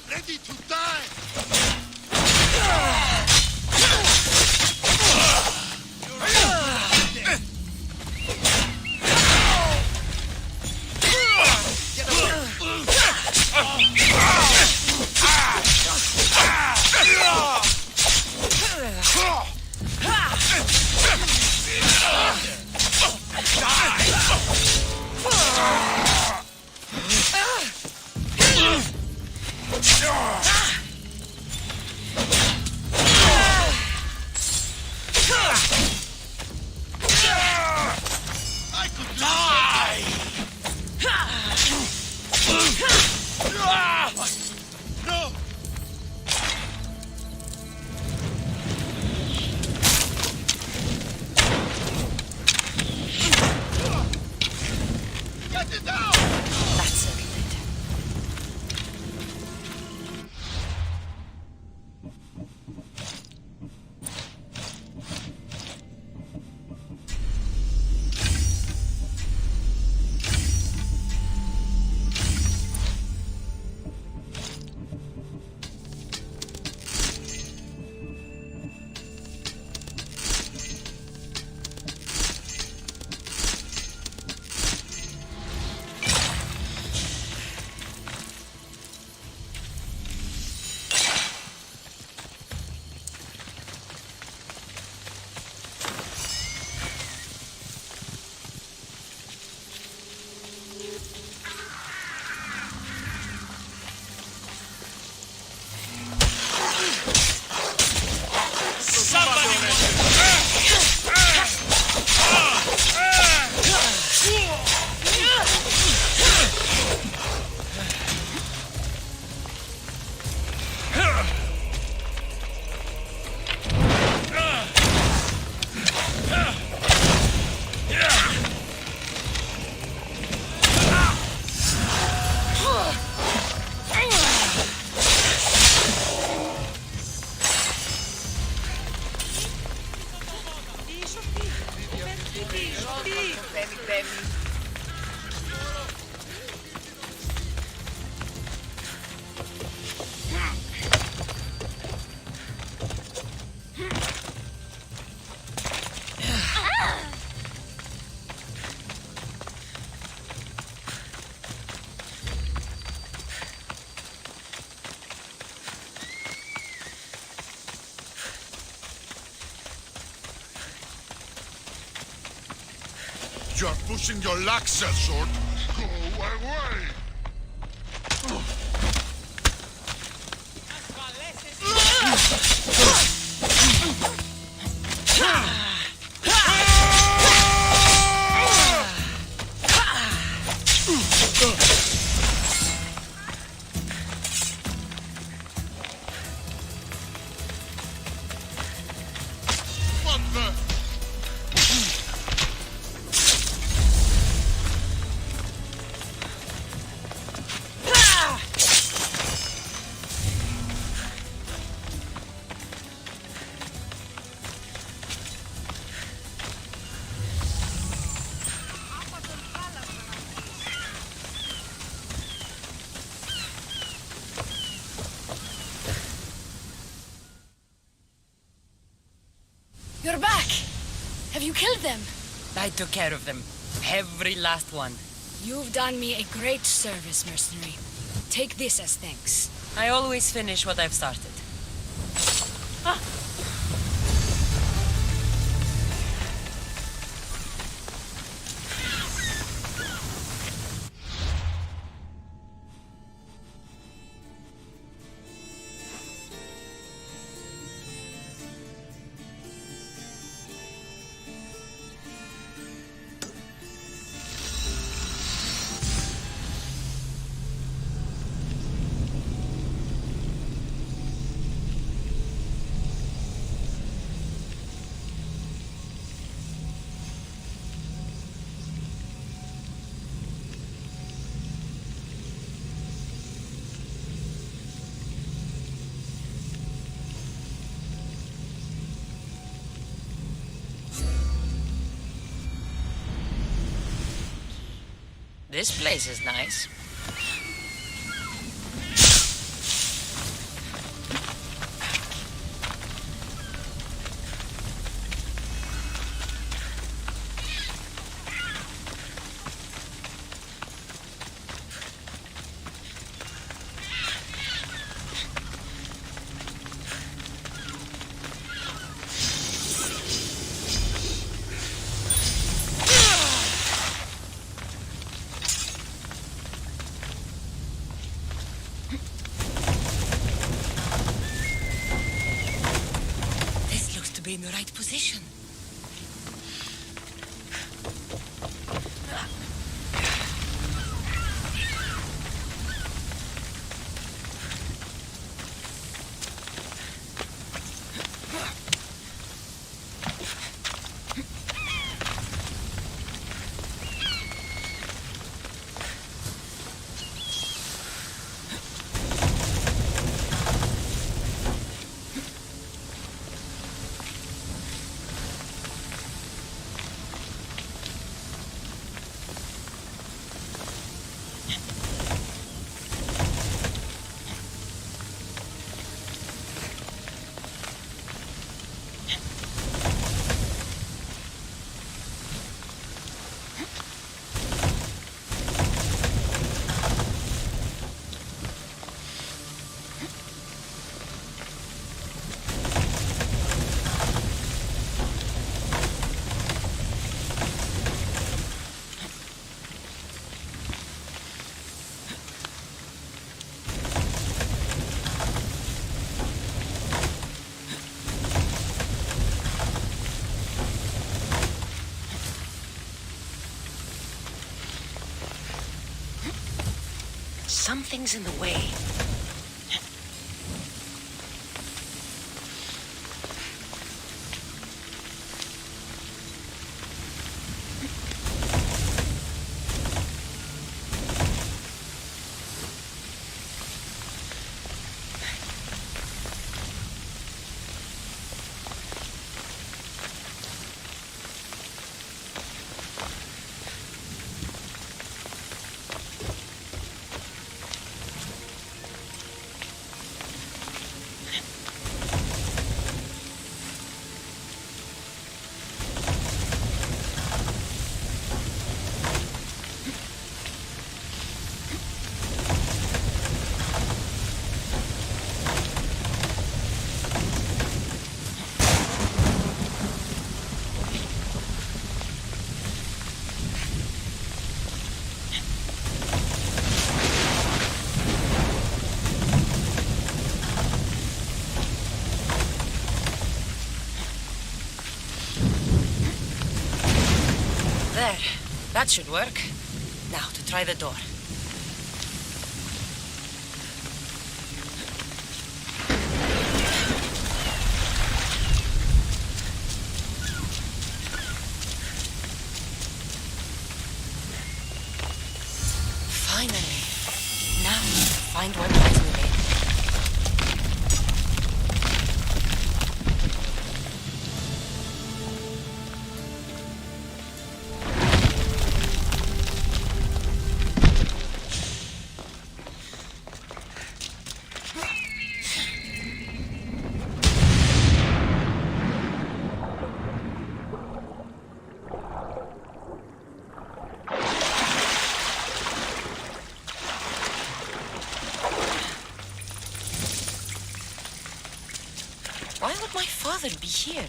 Ready to die! I could die! No! Get it down! That's settled it. You are pushing your luck, Sellsword. Go away! What the? You're back! Have you killed them? I took care of them. Every last one. You've done me a great service, mercenary. Take this as thanks. I always finish what I've started. This place is nice. In the right position. Something's in the way. There. That should work. Now, to try the door. Finally. Now, find what lies within. father be here?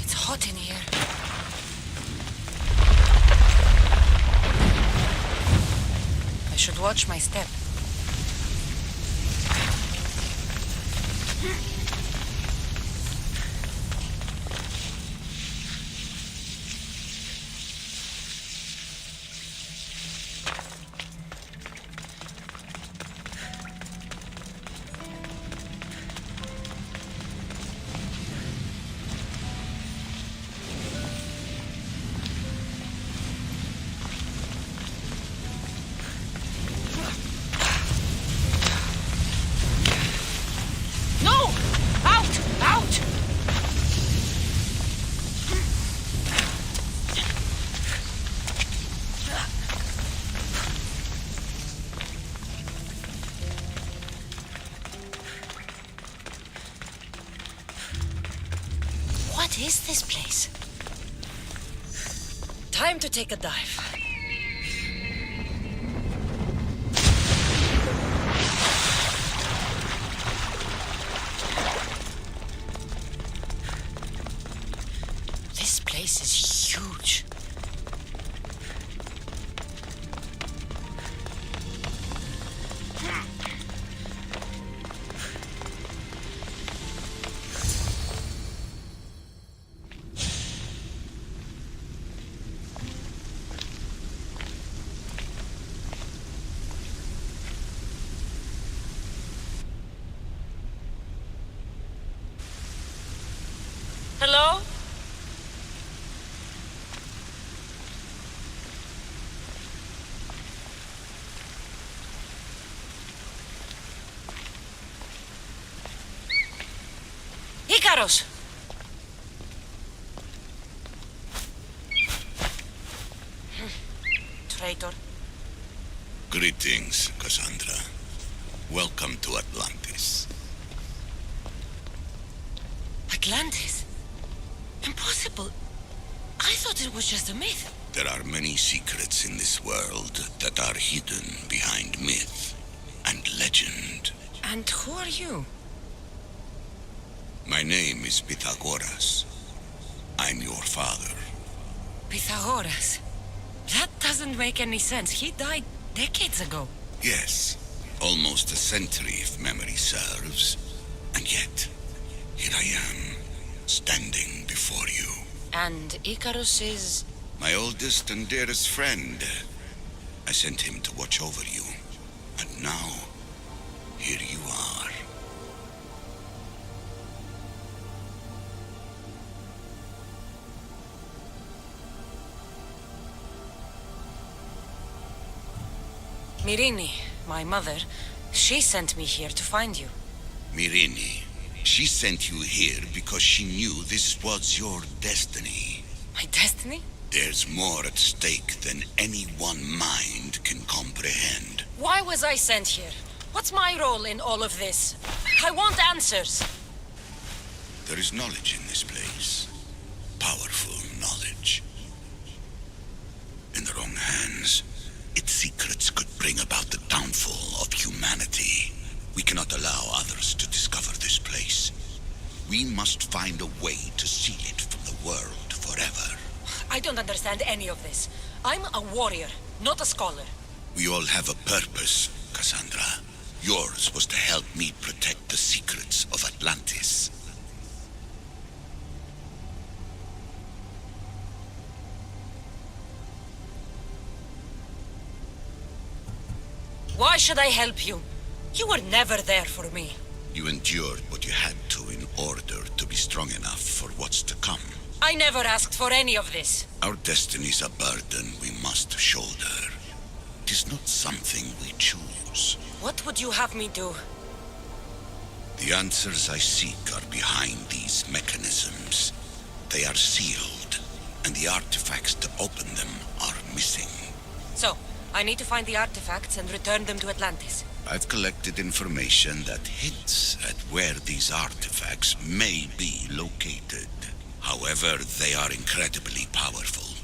It's hot in here. I should watch my step. No! Out! Out! What is this place? Time to take a dive. This place is huge. Hello? Icaros! Traitor. Greetings, Cassandra. Welcome to Atlantis. Atlantis? Impossible. I thought it was just a myth. There are many secrets in this world that are hidden behind myth and legend. And who are you? My name is Pythagoras. I'm your father. Pythagoras? That doesn't make any sense. He died decades ago. Yes, almost a century if memory serves. And yet, here I am, standing before you. And Icarus is... My oldest and dearest friend. I sent him to watch over you. And now, here you are. Myrrine, my mother, she sent me here to find you. Myrrine, she sent you here because she knew this was your destiny. My destiny? There's more at stake than any one mind can comprehend. Why was I sent here? What's my role in all of this? I want answers. There is knowledge in this place. Powerful knowledge. In the wrong hands, its secrets could bring about the downfall of humanity. We cannot allow others to discover this place. We must find a way to seal it from the world forever. I don't understand any of this. I'm a warrior, not a scholar. We all have a purpose, Cassandra. Yours was to help me protect the secrets of Atlantis. Why should I help you? You were never there for me. You endured what you had to in order to be strong enough for what's to come. I never asked for any of this. Our destiny's a burden we must shoulder. It is not something we choose. What would you have me do? The answers I seek are behind these mechanisms. They are sealed, and the artifacts to open them are missing. So, I need to find the artifacts and return them to Atlantis. I've collected information that hints at where these artifacts may be located. However, they are incredibly powerful.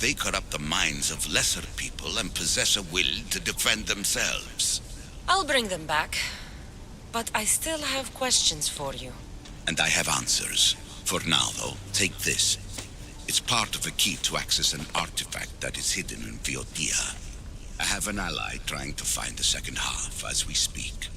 They corrupt the minds of lesser people and possess a will to defend themselves. I'll bring them back. But I still have questions for you. And I have answers. For now, though, take this. It's part of a key to access an artifact that is hidden in Viotia. I have an ally trying to find the second half as we speak.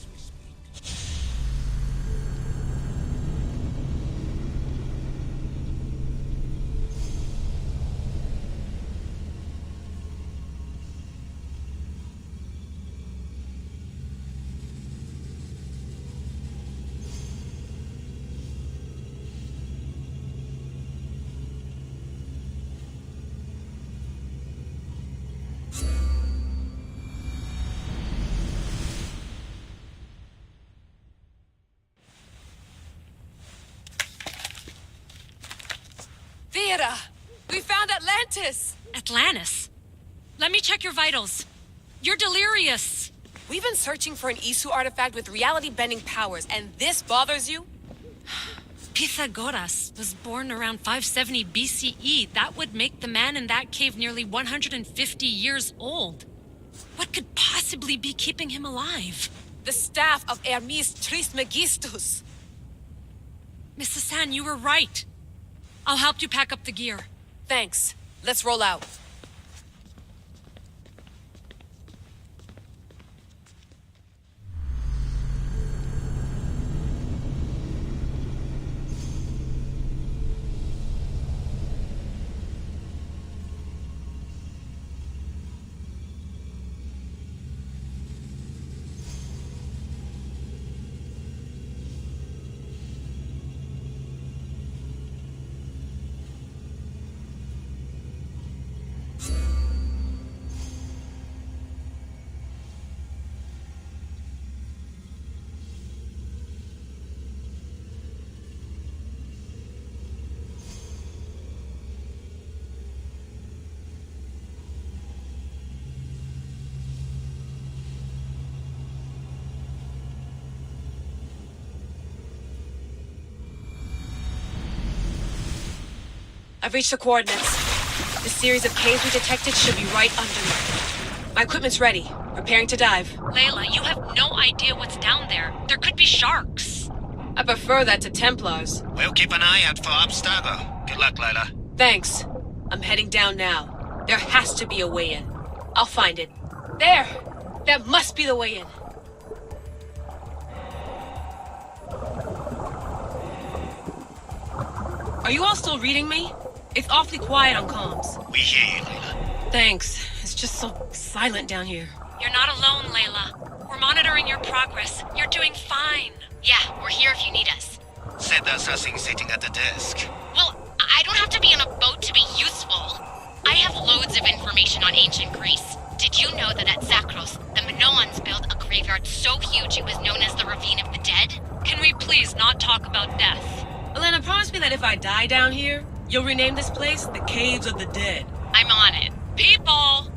Vera! We found Atlantis! Atlantis? Let me check your vitals. You're delirious. We've been searching for an Isu artifact with reality-bending powers, and this bothers you? Pythagoras was born around 570 BCE. That would make the man in that cave nearly 150 years old. What could possibly be keeping him alive? The staff of Hermes Trismegistus. Mrs. San, you were right. I'll help you pack up the gear. Thanks. Let's roll out. I've reached the coordinates. The series of caves we detected should be right under me. My equipment's ready. Preparing to dive. Layla, you have no idea what's down there. There could be sharks. I prefer that to Templars. We'll keep an eye out for Abstergo. Good luck, Layla. Thanks. I'm heading down now. There has to be a way in. I'll find it. There! That must be the way in. Are you all still reading me? It's awfully quiet on comms. We hear you, Layla. Thanks. It's just so silent down here. You're not alone, Layla. We're monitoring your progress. You're doing fine. Yeah, we're here if you need us. Said there's nothing sitting at the desk. Well, I don't have to be on a boat to be useful. I have loads of information on ancient Greece. Did you know that at Zakros, the Minoans built a graveyard so huge it was known as the Ravine of the Dead? Can we please not talk about death? Elena, promise me that if I die down here, you'll rename this place the Caves of the Dead. I'm on it. People!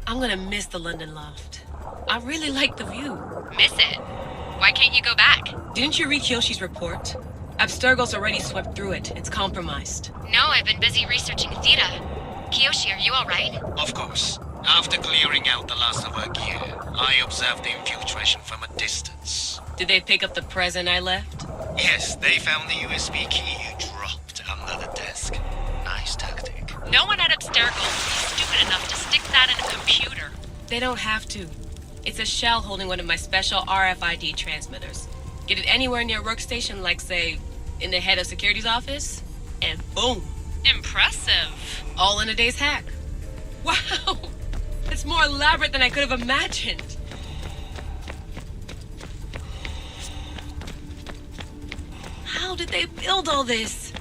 I'm gonna miss the London loft. I really like the view. Miss it? Why can't you go back? Didn't you read Kyoshi's report? Abstergo's already swept through it. It's compromised. No, I've been busy researching Theta. Kiyoshi, are you alright? Of course. After clearing out the last of our gear, I observed the infiltration from a distance. Did they pick up the present I left? Yes, they found the USB key you dropped under the desk. Nice tactic. No one at Abstergo would be stupid enough to stick that in a computer. They don't have to. It's a shell holding one of my special RFID transmitters. Get it anywhere near a workstation, like, say, in the head of security's office, and boom. Impressive. All in a day's hack. Wow! It's more elaborate than I could have imagined. How How did they build all this?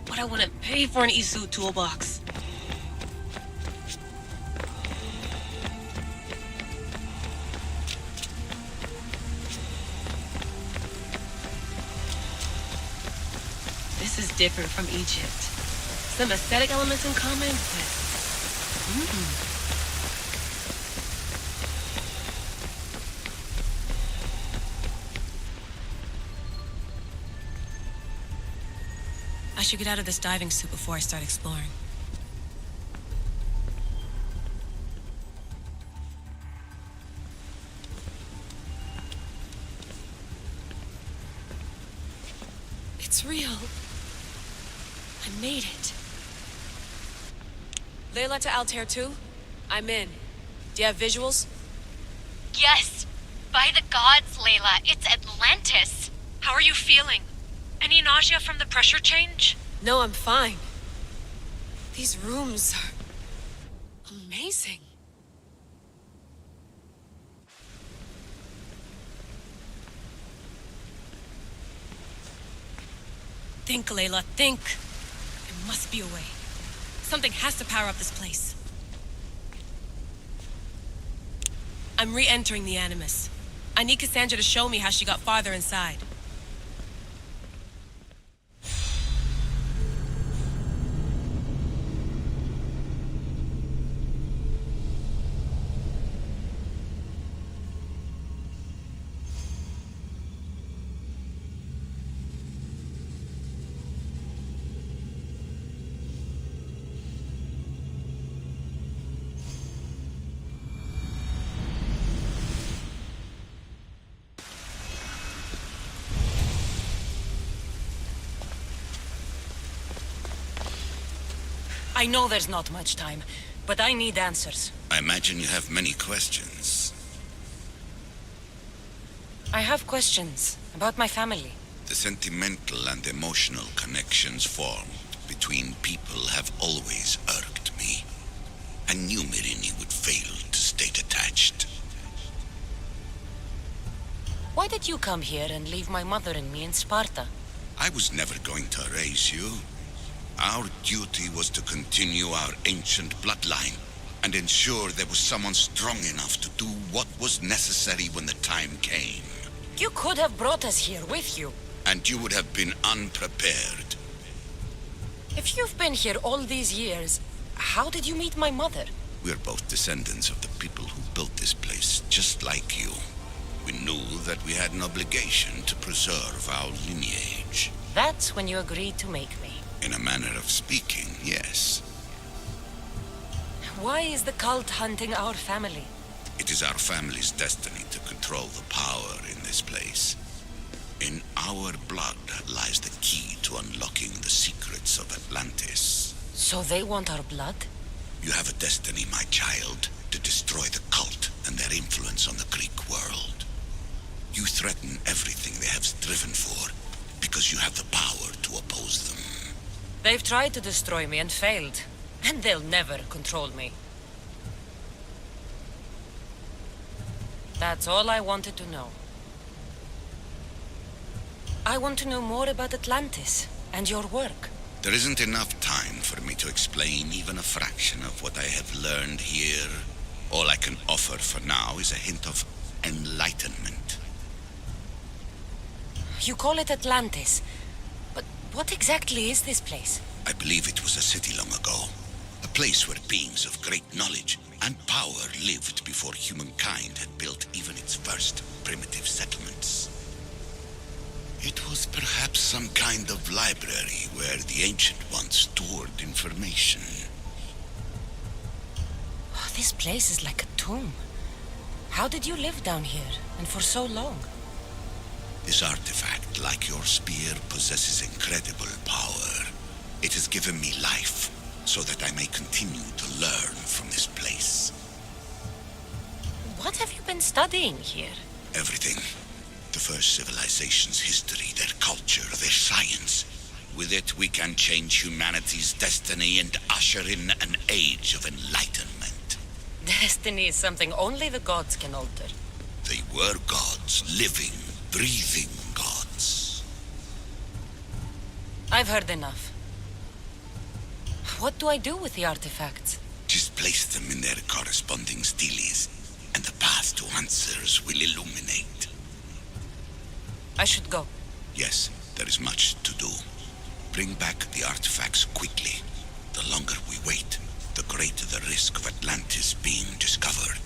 But I wouldn't pay for an Isu toolbox. This is different from Egypt. Some aesthetic elements in common, but... I should get out of this diving suit before I start exploring. It's real. I made it. Layla to Altair 2? I'm in. Do you have visuals? Yes. By the gods, Layla, it's Atlantis. How are you feeling? Any nausea from the pressure change? No, I'm fine. These rooms are amazing. Think, Layla, think. There must be a way. Something has to power up this place. I'm re-entering the Animus. I need Cassandra to show me how she got farther inside. I know there's not much time, but I need answers. I imagine you have many questions. I have questions about my family. The sentimental and emotional connections formed between people have always irked me. I knew Mirini would fail to stay detached. Why did you come here and leave my mother and me in Sparta? I was never going to erase you. Our duty was to continue our ancient bloodline and ensure there was someone strong enough to do what was necessary when the time came. You could have brought us here with you. And you would have been unprepared. If you've been here all these years, how did you meet my mother? We're both descendants of the people who built this place, just like you. We knew that we had an obligation to preserve our lineage. That's when you agreed to make me. In a manner of speaking, yes. Why is the cult hunting our family? It is our family's destiny to control the power in this place. In our blood lies the key to unlocking the secrets of Atlantis. So they want our blood? You have a destiny, my child, to destroy the cult and their influence on the Greek world. You threaten everything they have striven for because you have the power to oppose them. They've tried to destroy me and failed, and they'll never control me. That's all I wanted to know. I want to know more about Atlantis and your work. There isn't enough time for me to explain even a fraction of what I have learned here. All I can offer for now is a hint of enlightenment. You call it Atlantis, but what exactly is this place? I believe it was a city long ago. A place where beings of great knowledge and power lived before humankind had built even its first primitive settlements. It was perhaps some kind of library where the Ancient Ones stored information. Oh, this place is like a tomb. How did you live down here, and for so long? This artifact, like your spear, possesses incredible power. It has given me life, so that I may continue to learn from this place. What have you been studying here? Everything. The first civilization's history, their culture, their science. With it, we can change humanity's destiny and usher in an age of enlightenment. Destiny is something only the gods can alter. They were gods, living, breathing gods. I've heard enough. What do I do with the artifacts? Just place them in their corresponding steles, and the path to answers will illuminate. I should go. Yes, there is much to do. Bring back the artifacts quickly. The longer we wait, the greater the risk of Atlantis being discovered.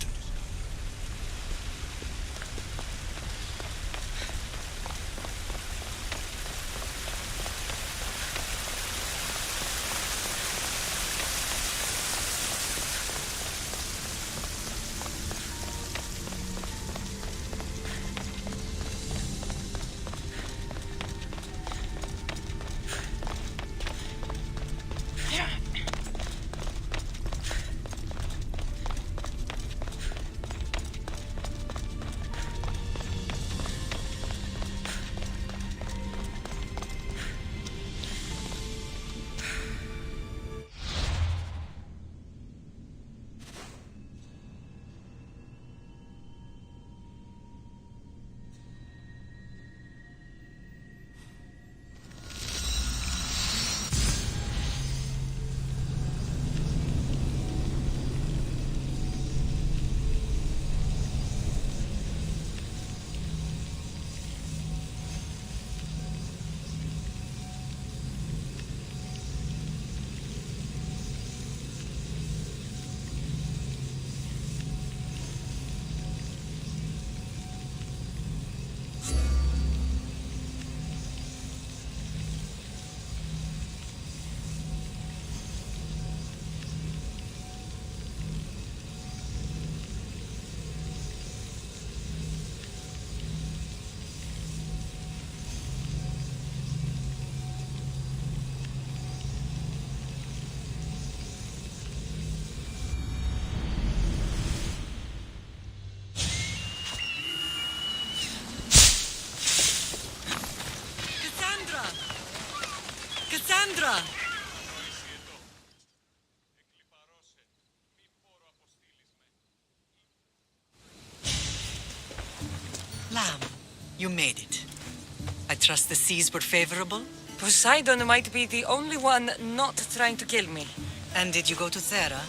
Cassandra! Lamb, you made it. I trust the seas were favorable? Poseidon might be the only one not trying to kill me. And did you go to Thera?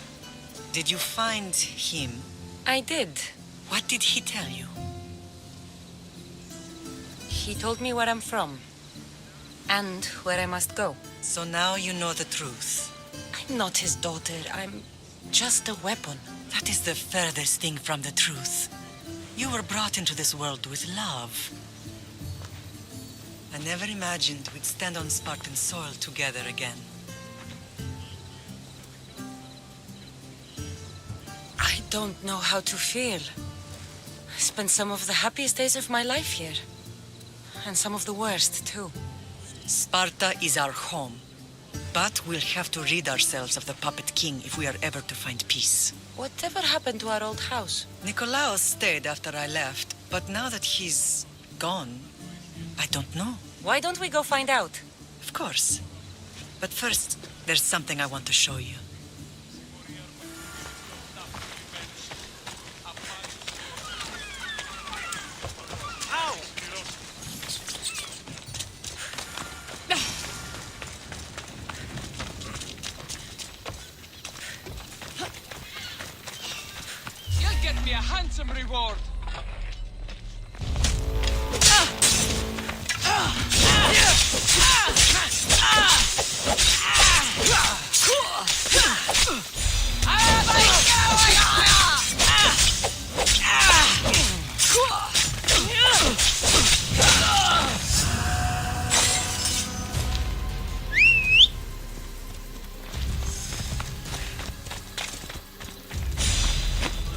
Did you find him? I did. What did he tell you? He told me where I'm from. And where I must go. So now you know the truth. I'm not his daughter. I'm just a weapon. That is the furthest thing from the truth. You were brought into this world with love. I never imagined we'd stand on Spartan soil together again. I don't know how to feel. I spent some of the happiest days of my life here. And some of the worst, too. Sparta is our home. But we'll have to rid ourselves of the Puppet King if we are ever to find peace. Whatever happened to our old house? Nikolaos stayed after I left, but now that he's gone, I don't know. Why don't we go find out? Of course. But first, there's something I want to show you. Get me a handsome reward.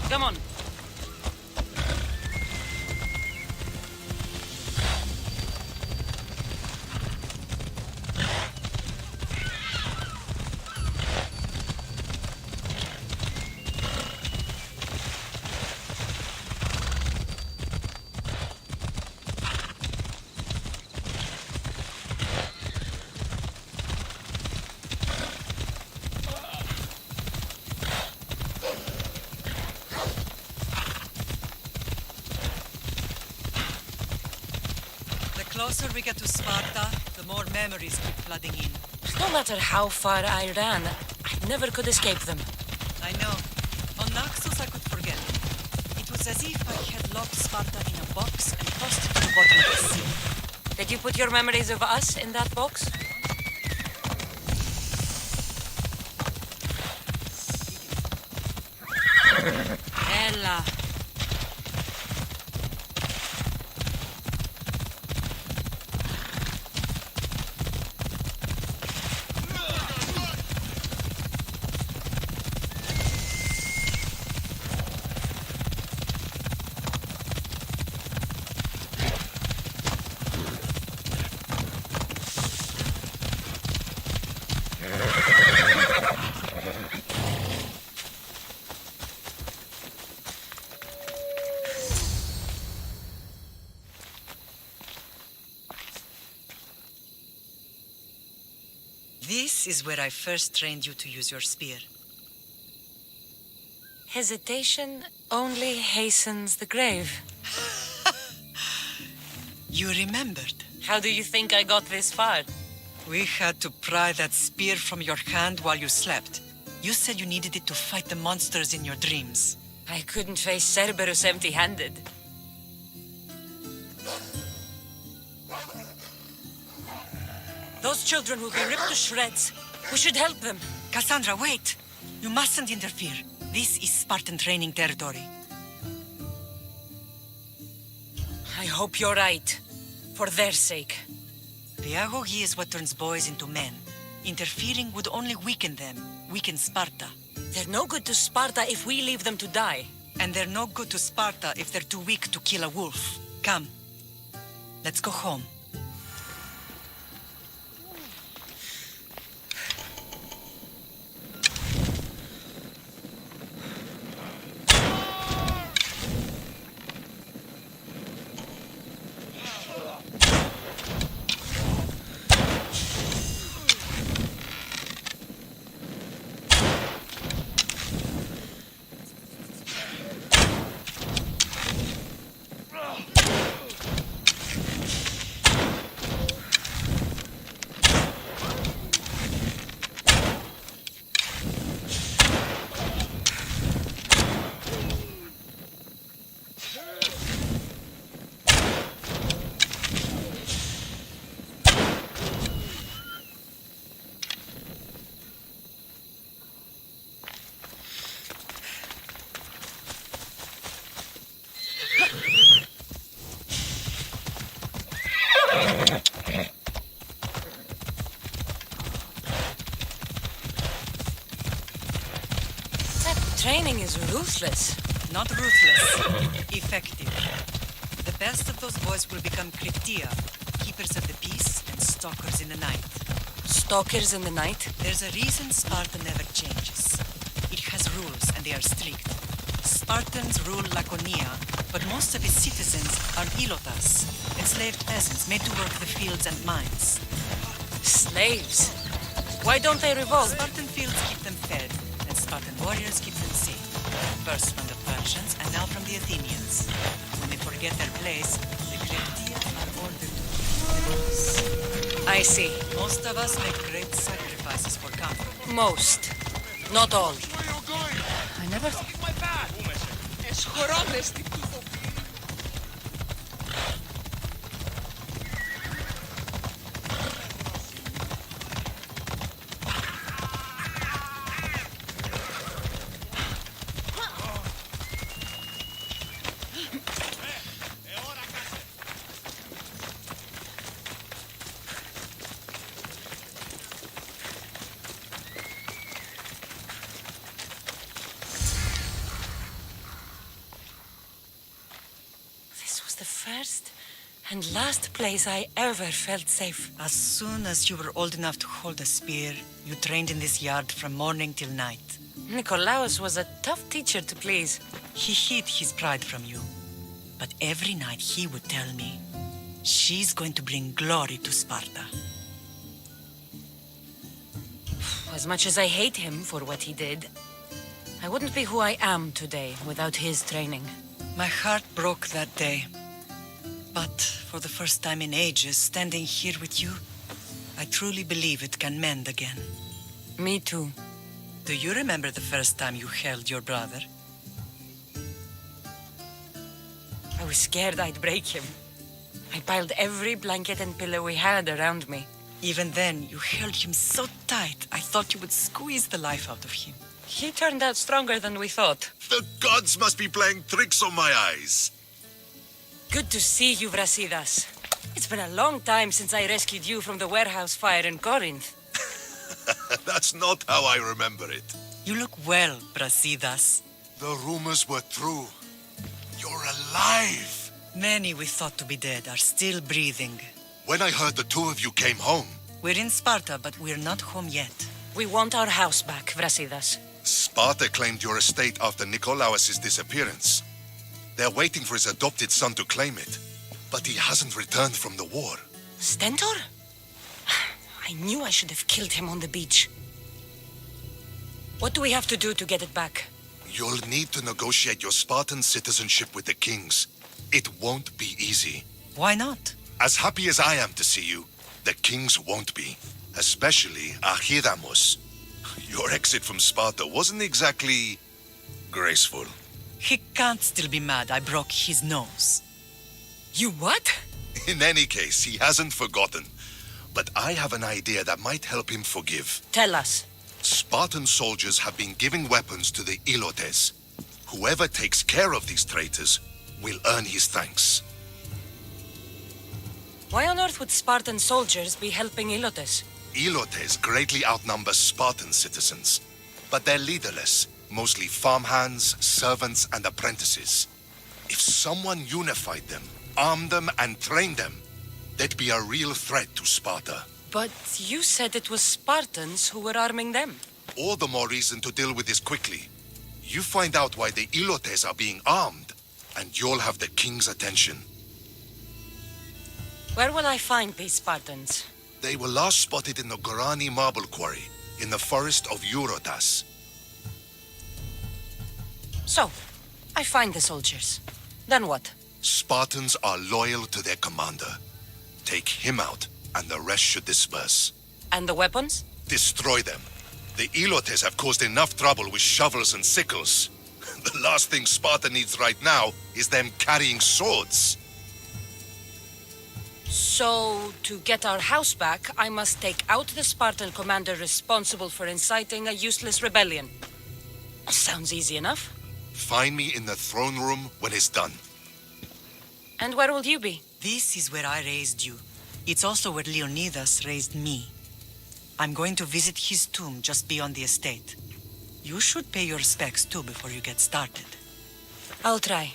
Come on. The closer we get to Sparta, the More memories keep flooding in. No matter how far I ran, I never could escape them. I know. On Naxos, I could forget. It was as if I had locked Sparta in a box and tossed it to the bottom of the sea. Did you put your memories of us in that box? Ella. This is where I first trained you to use your spear. Hesitation only hastens the grave. You remembered. How do you think I got this far? We had to pry that spear from your hand while you slept. You said you needed it to fight the monsters in your dreams. I couldn't face Cerberus empty-handed. Those children will be ripped to shreds. We should help them. Cassandra, wait! You mustn't interfere. This is Spartan training territory. I hope you're right. For their sake. Pedagogy is what turns boys into men. Interfering would only weaken them, weaken Sparta. They're no good to Sparta if we leave them to die. And they're no good to Sparta if they're too weak to kill a wolf. Come. Let's go home. Training is ruthless. Not ruthless. Effective. The best of those boys will become Kryptia, keepers of the peace and stalkers in the night. Stalkers in the night? There's a reason Sparta never changes. It has rules and they are strict. Spartans rule Laconia, but most of its citizens are ilotas, enslaved peasants made to work the fields and mines. Slaves? Why don't they revolt? Spartan fields keep them fed, and Spartan warriors keep them safe. First from the Persians, and now from the Athenians. When they forget their place, the Kryptia are ordered to keep the peace. I see. Most of us make great sacrifices for comfort. Most. Not all. I never... The first and last place I ever felt safe. As soon as you were old enough to hold a spear, you trained in this yard from morning till night. Nikolaos was a tough teacher to please. He hid his pride from you. But every night he would tell me, she's going to bring glory to Sparta. As much as I hate him for what he did, I wouldn't be who I am today without his training. My heart broke that day. But for the first time in ages, standing here with you, I truly believe it can mend again. Me too. Do you remember the first time you held your brother? I was scared I'd break him. I piled every blanket and pillow we had around me. Even then, you held him so tight, I thought you would squeeze the life out of him. He turned out stronger than we thought. The gods must be playing tricks on my eyes. Good to see you, Brasidas. It's been a long time since I rescued you from the warehouse fire in Corinth. That's not how I remember it. You look well, Brasidas. The rumors were true. You're alive. Many we thought to be dead are still breathing. When I heard the two of you came home... We're in Sparta, but we're not home yet. We want our house back, Brasidas. Sparta claimed your estate after Nikolaos' disappearance. They're waiting for his adopted son to claim it. But he hasn't returned from the war. Stentor? I knew I should have killed him on the beach. What do we have to do to get it back? You'll need to negotiate your Spartan citizenship with the kings. It won't be easy. Why not? As happy as I am to see you, the kings won't be. Especially Archidamos. Your exit from Sparta wasn't exactly... graceful. He can't still be mad I broke his nose. You what? In any case, he hasn't forgotten. But I have an idea that might help him forgive. Tell us. Spartan soldiers have been giving weapons to the Ilotes. Whoever takes care of these traitors will earn his thanks. Why on earth would Spartan soldiers be helping Ilotes? Ilotes greatly outnumber Spartan citizens, but they're leaderless, mostly farmhands, servants, and apprentices. If someone unified them, armed them, and trained them, they'd be a real threat to Sparta. But you said it was Spartans who were arming them. All the more reason to deal with this quickly. You find out why the Ilotes are being armed, and you'll have the king's attention. Where will I find these Spartans? They were last spotted in the Gorani marble quarry, in the forest of Eurotas. So, I find the soldiers. Then what? Spartans are loyal to their commander. Take him out, and the rest should disperse. And the weapons? Destroy them. The Ilotes have caused enough trouble with shovels and sickles. The last thing Sparta needs right now is them carrying swords. So, to get our house back, I must take out the Spartan commander responsible for inciting a useless rebellion. Sounds easy enough. Find me in the throne room when it's done. And where will you be? This is where I raised you. It's also where Leonidas raised me. I'm going to visit his tomb just beyond the estate. You should pay your respects too before you get started. I'll try.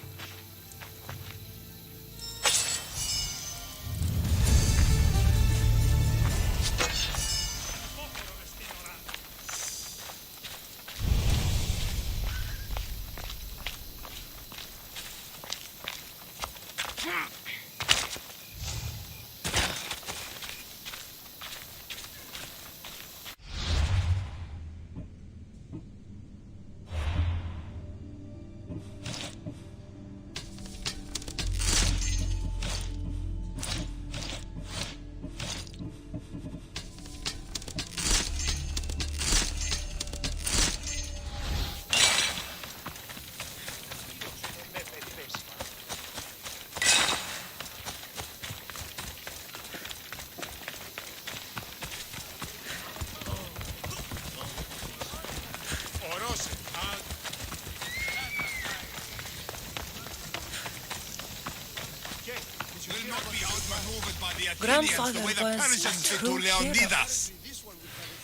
Grandfather was a true hero.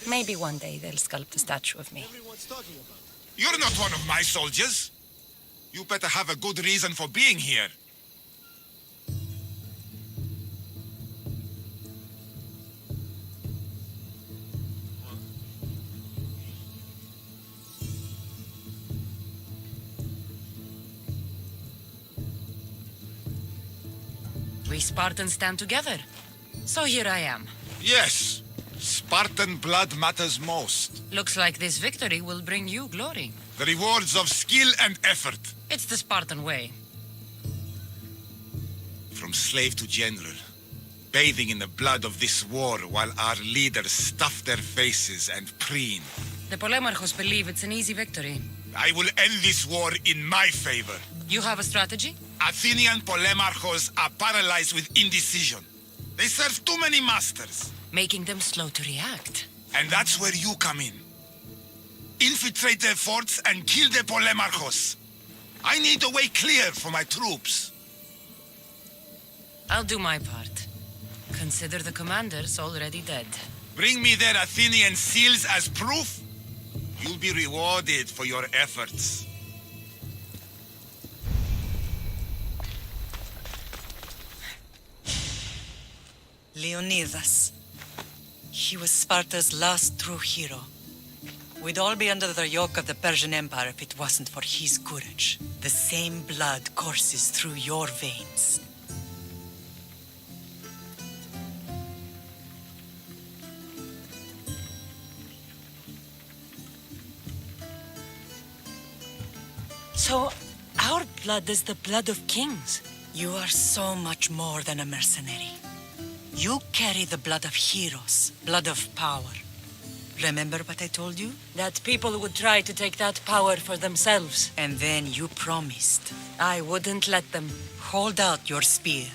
Maybe one day they'll sculpt a statue of me. You're not one of my soldiers. You better have a good reason for being here. We Spartans stand together. So here I am. Yes. Spartan blood matters most. Looks like this victory will bring you glory. The rewards of skill and effort. It's the Spartan way. From slave to general. bathing in the blood of this war while our leaders stuff their faces and preen. The Polemarchos believe it's an easy victory. I will end this war in my favor. You have a strategy? Athenian Polemarchos are paralyzed with indecision. They serve too many masters. Making them slow to react. And that's where you come in. Infiltrate their forts and kill the Polemarchos. I need a way clear for my troops. I'll do my part. Consider the commanders already dead. Bring me their Athenian seals as proof. You'll be rewarded for your efforts. Leonidas. He was Sparta's last true hero. We'd all be under the yoke of the Persian Empire if it wasn't for his courage. The same blood courses through your veins. So, our blood is the blood of kings. You are so much more than a mercenary. You carry the blood of heroes, blood of power. Remember what I told you? That people would try to take that power for themselves. And then you promised. I wouldn't let them. Hold out your spear.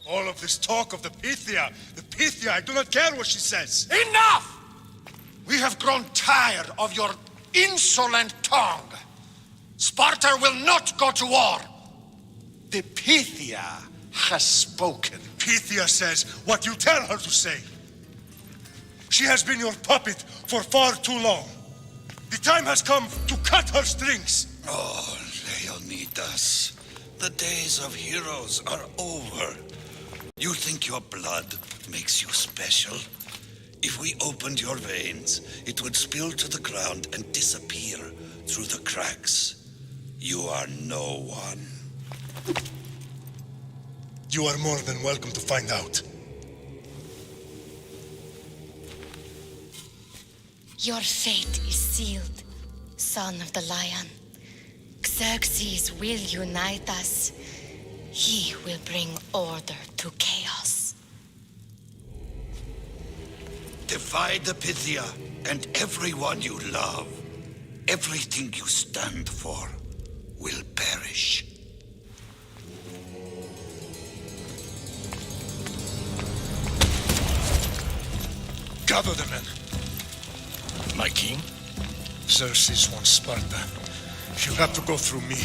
All of this talk of the Pythia, I do not care what she says. Enough! We have grown tired of your insolent tongue. Sparta will not go to war. The Pythia has spoken. Pythia says what you tell her to say. She has been your puppet for far too long. The time has come to cut her strings. Oh, Leonidas, the days of heroes are over. You think your blood makes you special? If we opened your veins, it would spill to the ground and disappear through the cracks. You are no one. You are more than welcome to find out. Your fate is sealed, son of the lion. Xerxes will unite us. He will bring order to chaos. Divide the Pythia and everyone you love. Everything you stand for will perish. Gather the men. My king? Xerxes wants Sparta. She'll have to go through me.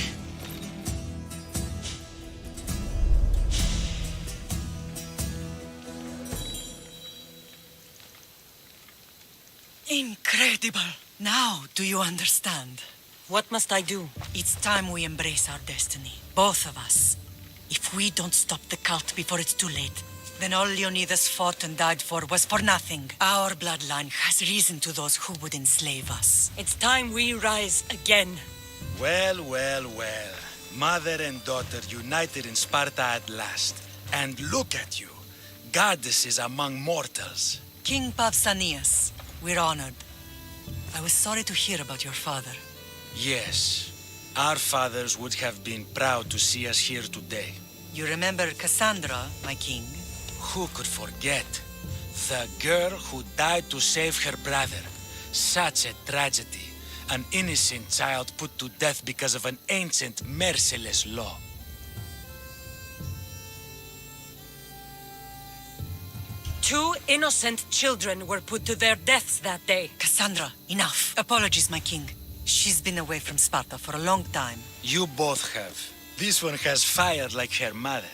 Incredible! Now, do you understand? What must I do? It's time we embrace our destiny. Both of us. If we don't stop the cult before it's too late, then all Leonidas fought and died for was for nothing. Our bloodline has risen to those who would enslave us. It's time we rise again. Well, well, well. Mother and daughter united in Sparta at last. And look at you. Goddesses among mortals. King Pausanias, we're honored. I was sorry to hear about your father. Yes. Our fathers would have been proud to see us here today. You remember Cassandra, my king? Who could forget? The girl who died to save her brother. Such a tragedy. An innocent child put to death because of an ancient, merciless law. Two innocent children were put to their deaths that day. Cassandra, enough. Apologies, my king. She's been away from Sparta for a long time. You both have. This one has fired like her mother.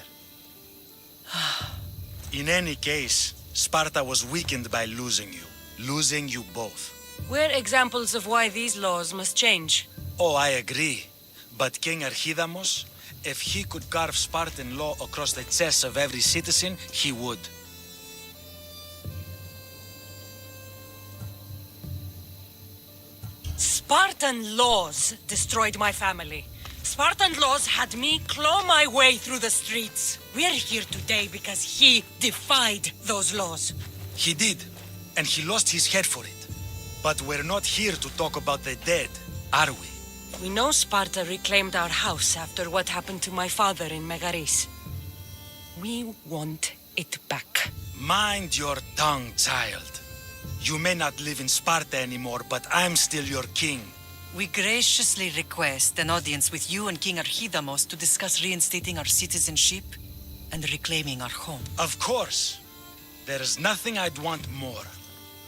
In any case, Sparta was weakened by losing you. Losing you both. We're examples of why these laws must change. Oh, I agree. But King Archidamos, if he could carve Spartan law across the chests of every citizen, he would. Spartan laws destroyed my family. Spartan laws had me claw my way through the streets. We're here today because he defied those laws. He did. and he lost his head for it. But we're not here to talk about the dead, are we? We know Sparta reclaimed our house after what happened to my father in Megaris. We want it back. Mind your tongue, child. You may not live in Sparta anymore, but I'm still your king. We graciously request an audience with you and King Archidamos to discuss reinstating our citizenship and reclaiming our home. Of course. There's nothing I'd want more.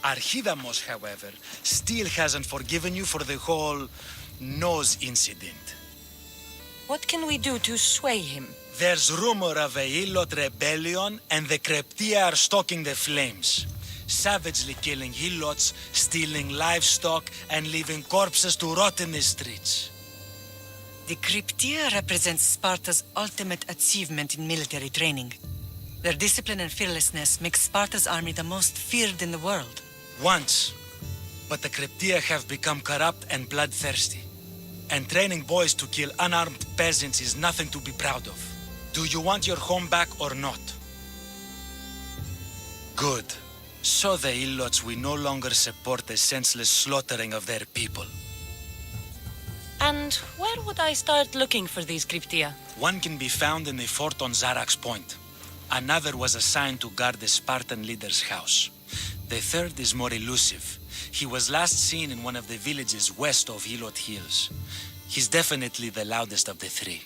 Archidamos, however, still hasn't forgiven you for the whole nose incident. What can we do to sway him? There's rumor of a Hilot rebellion, and the Kreptia are stalking the flames. Savagely killing Hilots, stealing livestock, and leaving corpses to rot in the streets. The Cryptia represents Sparta's ultimate achievement in military training. Their discipline and fearlessness make Sparta's army the most feared in the world. Once, but the Cryptia have become corrupt and bloodthirsty. And training boys to kill unarmed peasants is nothing to be proud of. Do you want your home back or not? Good. So the Ilots will no longer support the senseless slaughtering of their people. And where would I start looking for these Cryptia? One can be found in the fort on Zarak's Point. Another was assigned to guard the Spartan leader's house. The third is more elusive. He was last seen in one of the villages west of Hilot Hills. He's definitely the loudest of the three.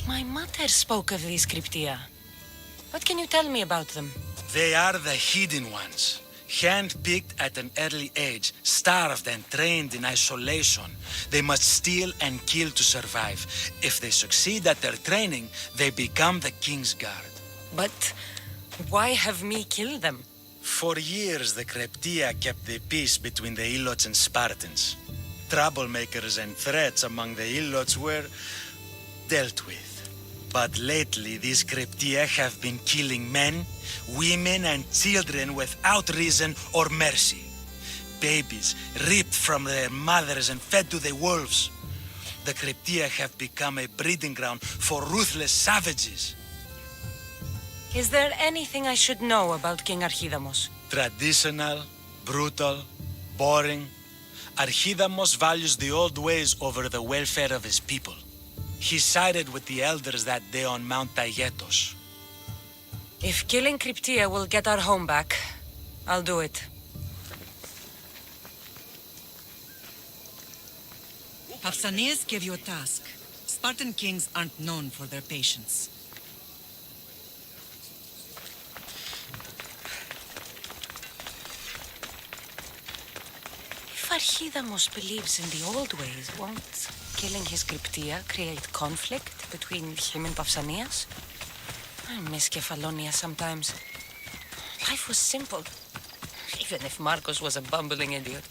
My mother spoke of these Cryptia. What can you tell me about them? They are the hidden ones. Hand-picked at an early age, starved and trained in isolation. They must steal and kill to survive. If they succeed at their training, they become the King's Guard. But why have me kill them? For years, the Cryptia kept the peace between the Ilots and Spartans. Troublemakers and threats among the Ilots were dealt with. But lately, these Cryptia have been killing men, women, and children without reason or mercy. Babies ripped from their mothers and fed to the wolves. The Cryptia have become a breeding ground for ruthless savages. Is there anything I should know about King Archidamos? Traditional, brutal, boring. Archidamos values the old ways over the welfare of his people. He sided with the elders that day on Mount Taygetos. If killing Cryptia will get our home back, I'll do it. Pausanias gave you a task. Spartan kings aren't known for their patience. If Archidamos believes in the old ways, won't killing his Cryptia create conflict between him and Pausanias? I miss Kefalonia sometimes. Life was simple, even if Marcos was a bumbling idiot.